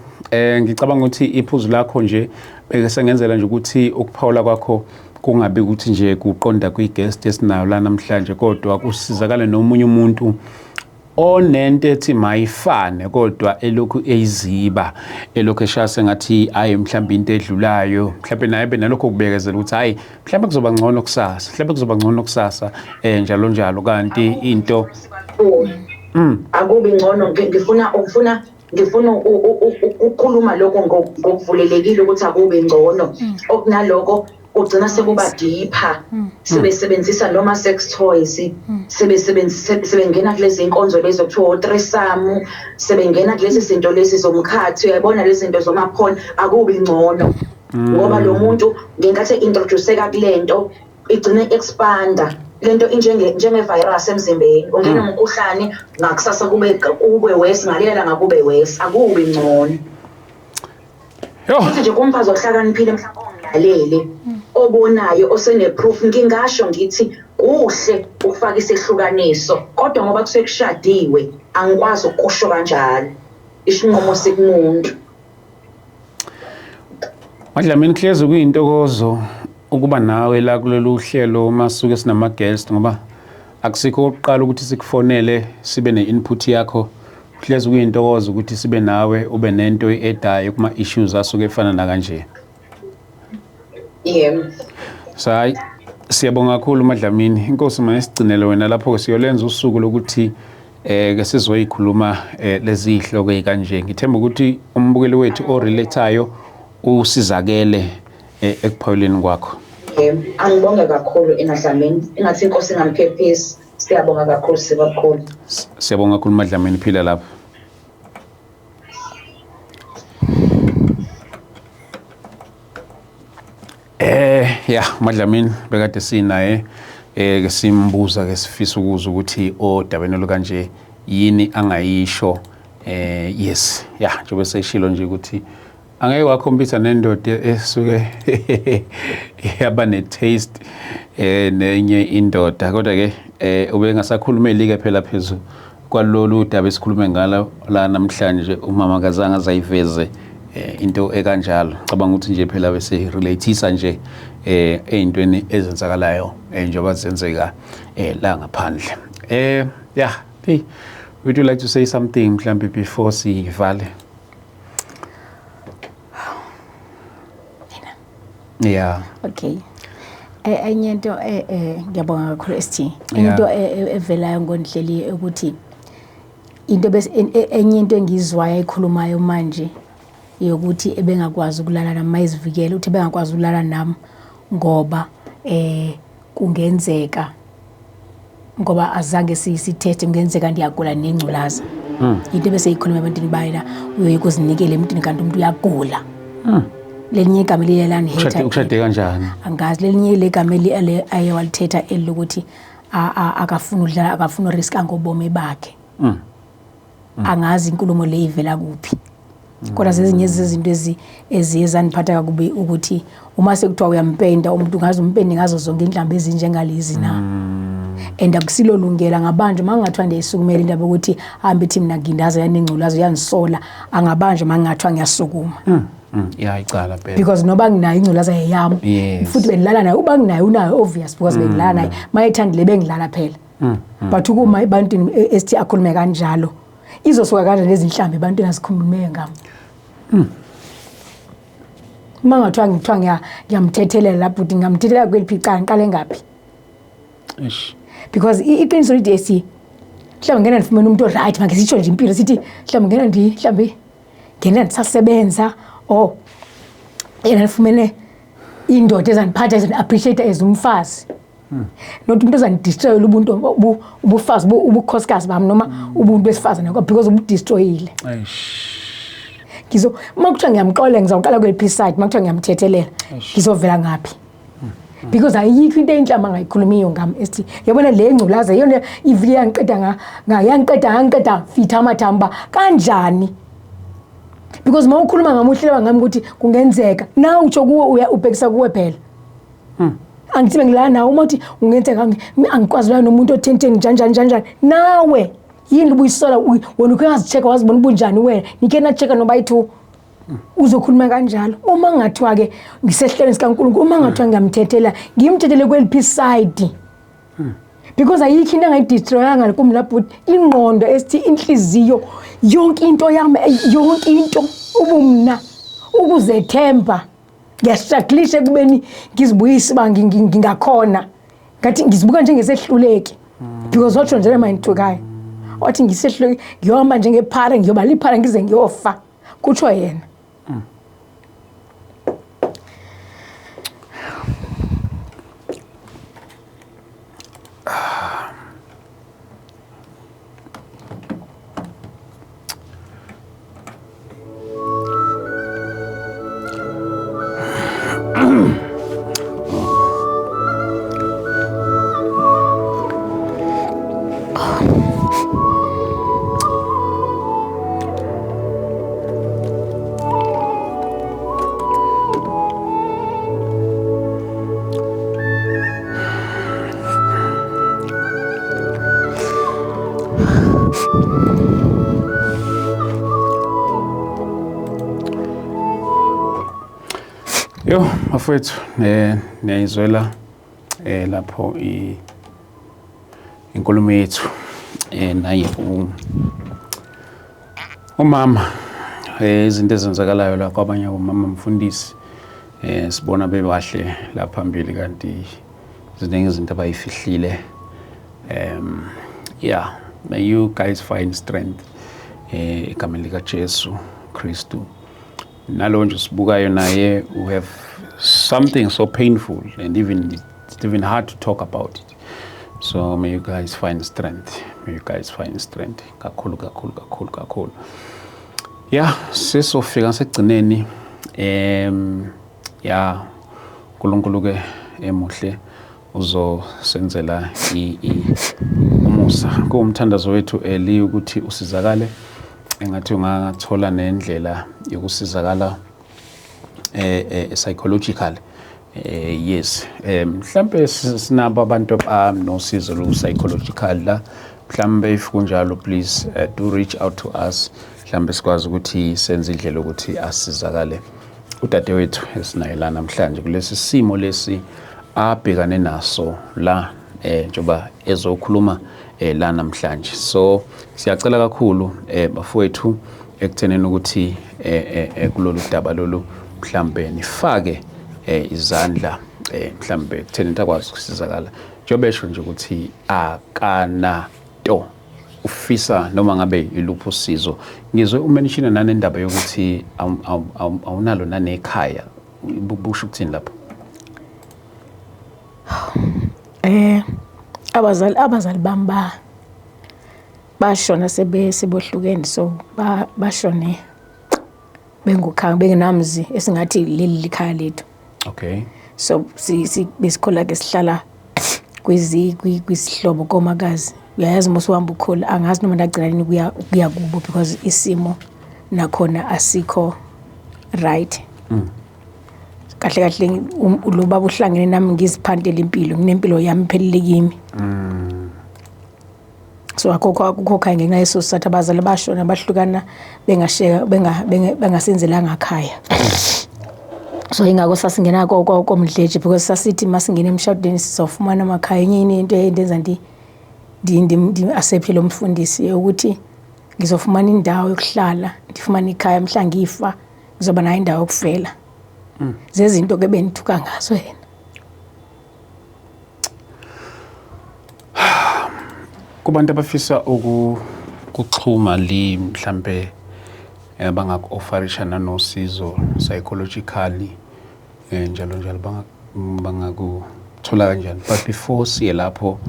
Ngicabanga ukuthi iphuzu lakho nje beke sengenzela nje ukuthi ukuphawula kwakho kungabe ukuthi nje kuqonda kwi-guest esinayo la namhlanje, kodwa kusizakala nomunye umuntu onento ethi mayifane kodwa elokhu eyiziba, elokhu eshase ngathi ayi mhlawumbe into edlulayo, mhlawumbe naye benalokho kubekezela ukuthi hayi mhlawumbe kuzoba ngcono kusasa, njalo kanti into akubi ngcono. Ngifuna ukukhuluma lokho ngokuvulelekile ukuthi akubi ngcono. Okunaloko ugcina sekuba deeper, sebesebenzisa noma sex toys, sebengena kulezi inkonzo lezo kuthiwa threesome, sebengena kulezi zinto lezi zomkhathi, uyayibona lezi zinto zomaphone. Akubi ngcono ngoba lo muntu ngenkathi introduceka kulento igcine expanda lento njenge virus emzimbeni, ungena umkhuhlane ngakusasa kube worse, ngalela ngakube worse. Akubi ngcono. Futhi nje kumfazi ohlakaniphile mhlawumbe ongilalele obonayo oseneproof, ngingasho ngithi kuhle ukufaka isehlukaniso, kodwa ngoba kusekushadiwe angikwazi ukusho kanjalo, isinqumo sikumuntu. Madlamini, hleze kuyintokozo ukuba nawe la kulolu hlelo masuke sinama guest, ngoba akusikho oqala ukuthi sikufonele sibe ne-input yakho hlezi kuyintokozo ukuthi sibe nawe ube nento edayo kuma issues asuke efana na kanje. So hayi siyabonga kakhulu Madlamini. Inkosi mayesigcinele wena lapho ke siyolenza usuku lokuthi ke sizoyikhuluma lezi ihloko ezikanje. Ngithemba ukuthi umbukeli wethu o relatayo usizakele ekuphawuleni kwakho. Angibonga kakhulu Madlamini. Ingathi inkosi ingamphephisi. Siyabonga kakhulu sibakhulu. Siyabonga kakhulu Madlamini phila lapha. Madlamini bekade sinaye ke simbuza ke sifisa ukuzwa ukuthi odabenelo kanje yini angayisho yes njengoba seshilo nje ukuthi angeke wakhombisa nendoda esuke yaba ne taste nenye indoda kodwa ke ube ngasakhulumeli ke phela phezulu kwalolu daba esikhulume ngalo la namhlanje umama kazange azayiveze into ekanjalo. Cabanga ukuthi nje phela bese relatisa nje ezintweni ezenzakalayo njengoba zenzeka la ngaphandle. Hey, would you like to say something mhlambe before sivale? Okay. Enye into ngiyabonga kakhulu ST. Into evelayo ngondleli ukuthi into bese enye into engizwayo ayikhulumayo manje yokuthi ebengakwazi ukulala nami mayizivikele uthi bengakwazi ukulala nami ngoba kungenzeka ngoba azange sithethe kungenzeka ndiyagula nengculaza. Into bese ikhuluma ebantwini bayela uyoyikuzinikele emntwini kanti umuntu uyagula. Lelinye igama liyelani hater ukushade kanjani angazi lelinye legama aye walithetha elokuthi akafuna udlala akafuna risk ngobomi bakhe. Angazi inkulumo le ivela kuphi. Kodwa sezinye izinto eziyezaniphatha kakubi ukuthi uma sekuthiwa uyampenda umuntu ngazi umpende ngazo zonke indlambe ezinjengalezi na. And akusilo lungela ngabanje mangathiwa ndiyisukumela indaba ukuthi hambe ithi mina ngindaza yanengculazo yangisola angabanje mangathiwa ngiyasukuma. Icala phela because noba nginayo ingculaza yami futhi bengilala nayo uba nginayo unayo obvious because bengilala naye mayethandile bengilala phela. But ukuma ebantwini ST akhulume kanjalo izosuka kanjani lezinhlambe ebantwini asikhulume ngami. Mangathiwa ngithiwa ngiyamthethelela lapho uthi ngamthethelela kweliphicana qale ngaphi. Because iqiniso lithi ST mhlawumbe ngena ndifumene umuntu right manje sitsho nje impilo sithi mhlawumbe ngena ndisasebenza yena ndifumene indoda ezandiphatha ezandiappreciate as umfazi. Not umuntu ezandidestroyela ubuntu ubufazi ubukhosikazi bami noma ubuntu besifazane because ubudestroyile. Ngizo makuthiwa ngiyamxolela ngizawuqala kweliphi side makuthiwa ngiyamthethelela ngizovela ngaphi. Because ayikho into enhlamba ngayikhulumiyo ngami ST yabona le ngculaza yona ivile yangiqeda fitha amathamba kanjani. Because mawukhuluma ngamuhle ngami ukuthi kungenzeka nawe utsho kuwe ubhekisa kuwe phela. Angithi ngilana nawe uma uthi ungenzeka angikwazi la nomuntu othenteni njani nawe yini ubuyisola wena uyazicheka wazibona ubunjani wena nike na checka noba yithu uzokhuluma kanjalo. Uma ngathiwa ke ngisehlelweni sikaNkulunkulu uma ngathiwa ngiyamthethela ngimthethele kweliphi side. Because ayikho into engayidestroyanga kumlapho ingqondo ST inhliziyo yonke into yami yonke into ubumna ukuzethemba ngiyastruggle kubeni ngizibuyise bangi ngingakhona ngathi ngizibuka njengesehluleki because wathi nje manje nthukayo wathi ngisehluleki ngiyoma njengephara ngiyoba liphara ngize ngiyofa kutsho yena. Yo afethu niyayizwela lapho inkulumo yethu naye umama izinto ezenzakalayo la kwabanye omama mfundisi sibona bebahle la phambili kanti ziningi izinto abayifihlile. Yeah, may you guys find strength egameni lika Jesu Kristu. Nalo nje sibukayo naye who have something so painful and it's even hard to talk about it. So may you guys find strength. May you guys find strength. Kakhulu. Yeah, sesofika segcineni yeah, uNkulunkulu ke emuhle uzosenzela umusa kuwumthandazo wethu eli ukuthi usizakale engathi ungathola nendlela yokusizakala psychological. Yes, mhlambe sinabo abantu abanosizo lu psychological la, mhlambe if kunjalo please do reach out to us, mhlambe sikwazi ukuthi senze indlela ukuthi asizakale udade wethu esinayela namhlanje kulesi simo lesi abhekane naso la njoba ezokhuluma la namhlanje. So siyacela kakhulu bafowethu ekutheneni ukuthi kulolu daba lolu mhlambe nifake izandla mhlambe ekutheni akwazi ukusizakala njobesho nje ukuthi akanato ufisa noma ngabe ilupho usizo. Ngizwe umention nanendaba yokuthi awunalo nanekhaya, busho ukuthini lapho? Abazali bami bashona sebohlukene, so bashone bengukhaya bengenamzi esingathi leli likhaya lethu. Okay. So besikhola ke sihlala kwisihlobo komakazi. Uyayazi mose uhamba ukhola angazi noma ndagcina nini kuya kubo because isimo nakhona asikho right. Kahle lo baba uhlangene nami ngiziphandela impilo, nginempilo yami phelele kimi. So akukho khaya ngenxa yeso sathi abazali bashona bahlukana bengasheka bengasenzelanga ekhaya. So ingako sasingena komdleje because sasithi masingena emshadweni sizofumana amakhaya. Enye into eyenza ndi accept lo mfundisi ukuthi ngizofumana indawo yokuhlala, ndifumana ikhaya mhla ngifa ngizoba nayo indawo yokufela. Zezinto ke benithuka ngazo yena. Kubantu abafisa ukuxhuma li mhlambe bangaku-offerisha nanosizo psychologically njalo bangakuthola kanjani? But before siye lapho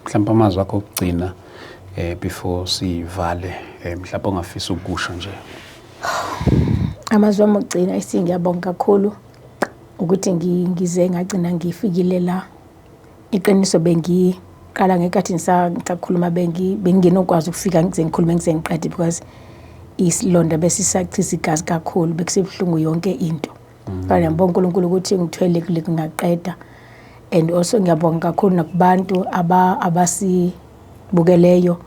mhlambe amazwi akho okugcina before sivale mhlawumbe ongafisa ukusho nje. Amazwi ami okugcina ngiyabonga kakhulu ukuthi ngize ngagcina ngifikile la. Iqiniso bengiqala ngekathi ngisakhuluma benginokwazi ukufika ngize ngikhulume ngize ngiqede because isilonda besisachisa igazi kakhulu bekusebhlungu yonke into. Kanti ngiyabonga uNkulunkulu ukuthi ngithwele kule ngaqeda. And also ngiyabonga kakhulu nakubantu abasibukeleyo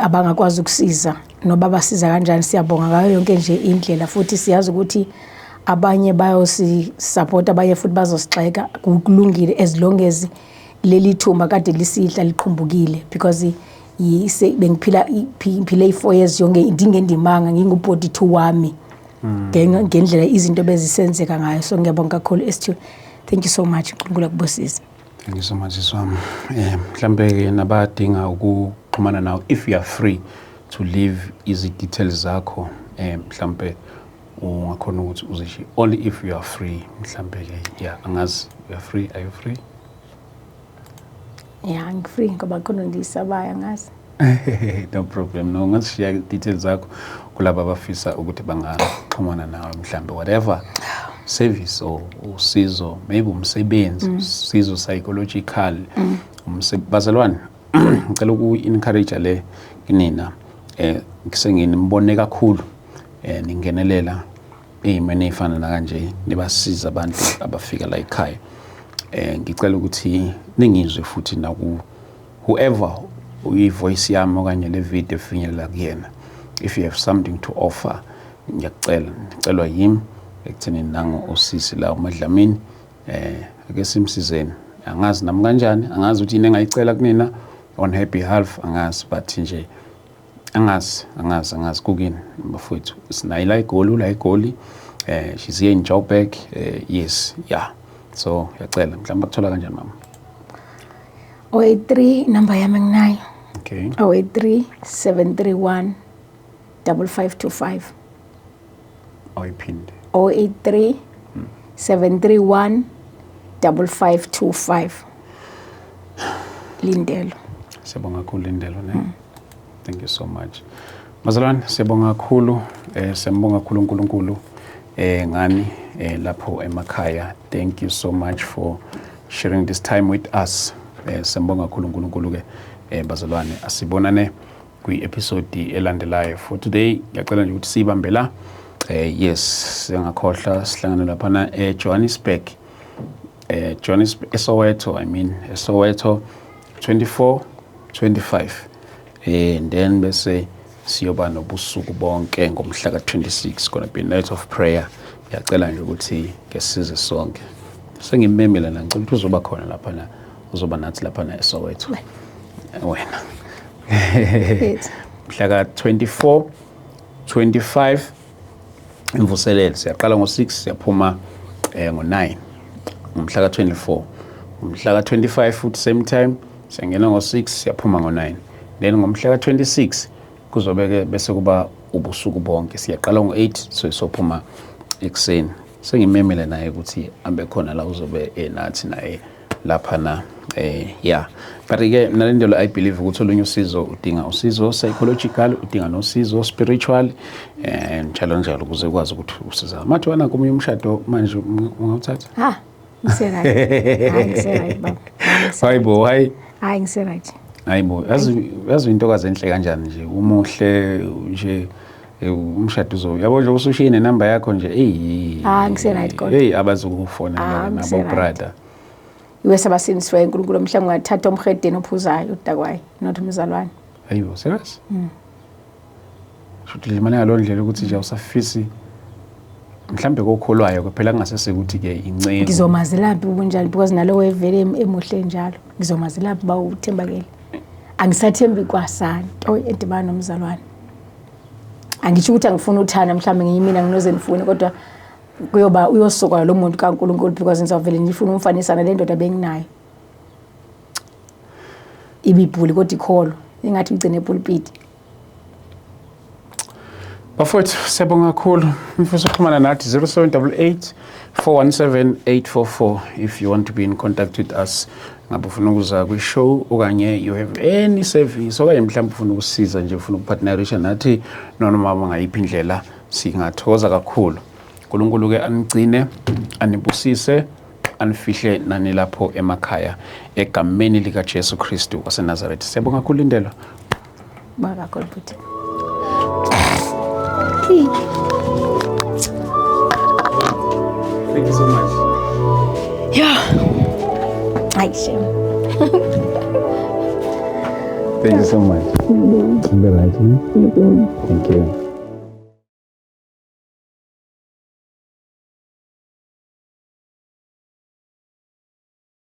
abangakwazi ukusiza noba basiza kanjani. Siyabonga ngayo yonke nje indlela, futhi siyazi ukuthi abanye bayosi support, abanye futhi bazosixeka. Kulungile as long as leli thumba kade lisihla liqhumbukile because bengiphila 4 years yonke ndingendimanga ngingu42 wami ngendlela izinto bezisenzeka ngayo. So ngiyabonga kakhulu S2. Thank you so much. UNkulunkulu akubusise. Thank you so much Swami. Mhlambe nabadinga ukuxhumana nawe, if you are free to leave easy details zakho mhlambe ungakhona ukuthi uzisho only if you are free mhlambe ke. Yeah, angazi you are free. Are you free? Yeah, I'm free ngoba khona ndisabaya ngazi. No problem. No, ngashiya details zakho kulabo abafisa ukuthi bangaxhumana nawe mhlambe whatever service or usizo, maybe umsebenzi, usizo psychological, bazalwane ngicela uku-encourage le kinina ngisenginimbone kakhulu ningenelela eyimene efana na kanje nibasiza abantu abafika la ekhaya. Ngicela ukuthi ningizwe futhi na whoever uyivoice yami okanye le video efinyelela kuyena, if you have something to offer ngiyacelwa yimi ekuthenini nango osisi la uMadlamini ake simsizeni. Angazi nami kanjani, angazi ukuthi yini engayicela kunina on her behalf, angazi, but nje Angazi kukini bafowethu. Sinayi la igoli. She's here in Joburg. Yes, yeah. So yacela mhlawumbe bakuthola kanjani mama? 083 number yami nginayo. Okay. 083 731 5525. Ayiphinde. 083 731 5525. Lindelo. Siyabonga kakhulu Lindelo ne. Thank you so much. Bazalwane siyabonga kakhulu siyambonga kakhulu uNkulunkulu ngani lapho emakhaya. Thank you so much for sharing this time with us. Siyambonga kakhulu uNkulunkulu ke bazalwane asibonane kwi-episode elandelayo. For today ngiyacela nje ukuthi sibambe la. Yes singakhohlwa sihlangana lapha na Johannesburg. Johannesburg Soweto, Soweto 24 25 and then bese siyoba nobusuku bonke ngomhla ka26 gonna be night of prayer. Ngiyacela nje ukuthi ngesize sonke. Sengimemela la ngicela ukuthi uzoba khona lapha na uzoba nathi lapha na eSoweto. Wena. Mhla ka24 25 imvuselelo siyaqala ngo6 siyaphuma ngo9 umhla ka24 umhla ka25 futhi same time siyangena ngo6 siyaphuma ngo9 then ngomhla ka26 kuzobeke bese kuba ubusuku bonke siyaqala ngo8 so sophuma ekseni sengimemele naye ukuthi ambe khona la uzobe nathi naye lapha na yeah but ke nalendelo I believe ukuthi olunye usizo udinga usizo psychological udinga nosizo spiritual njalo ukuze ukwazi ukuthi usiza mathi wena komunye umshado manje ungawuthatha Ngiseright baba. Hayibo hayi Ngiseright. Hayibo yazi intokazi enhle kanjani nje umuhle nje umshado uzo yabo nje usushiye nenamba yakho nje ngiseright kodwa hey abazukufona nabo brother iwe sabasindiswe uNkulunkulu mhla ngathatha umhedeni ophuzayo udakwayo not umzalwane. Hayibo serious Shuthi limane ngalondlela ukuthi nje usafisi mhlambe kokholwayo phela kungasese ukuthi ke inceke ngizomazi laphi ubunjani because nalo wevele emuhle njalo ngizomazi laphi bawuthembakele angisathembi kwasanto edibana nomzalwane angisho ukuthi angifuna uthana mhlambe ngiyimina nginoze nifune kodwa kuyoba uyosoka lo muntu kaNkulunkulu because ngizovela ngifuna umfanisana le ndoda benginayo ibibhuli kodwa ikholo ingathi ugcine epulpit. Bafowethu siyabonga kakhulu mfisa uxhumana nathi 0788 417 844 if you want to be in contact with us ngabe ufuna ukuza kwi-show okanye you have any service okanye mhlawumbe ufuna ukusiza nje ufuna ukupartnerisha nathi noma ngayiphi indlela singathokoza kakhulu. uNkulunkulu ke anicine anibusise anifihle nani lapho emakhaya egameni lika Jesu Kristu waseNazaretha. Siyabonga kakhulu Lindelo. Baba kakhulu futhi. Thank you so much. Yeah. Aisha. Thank you so much. Thank you.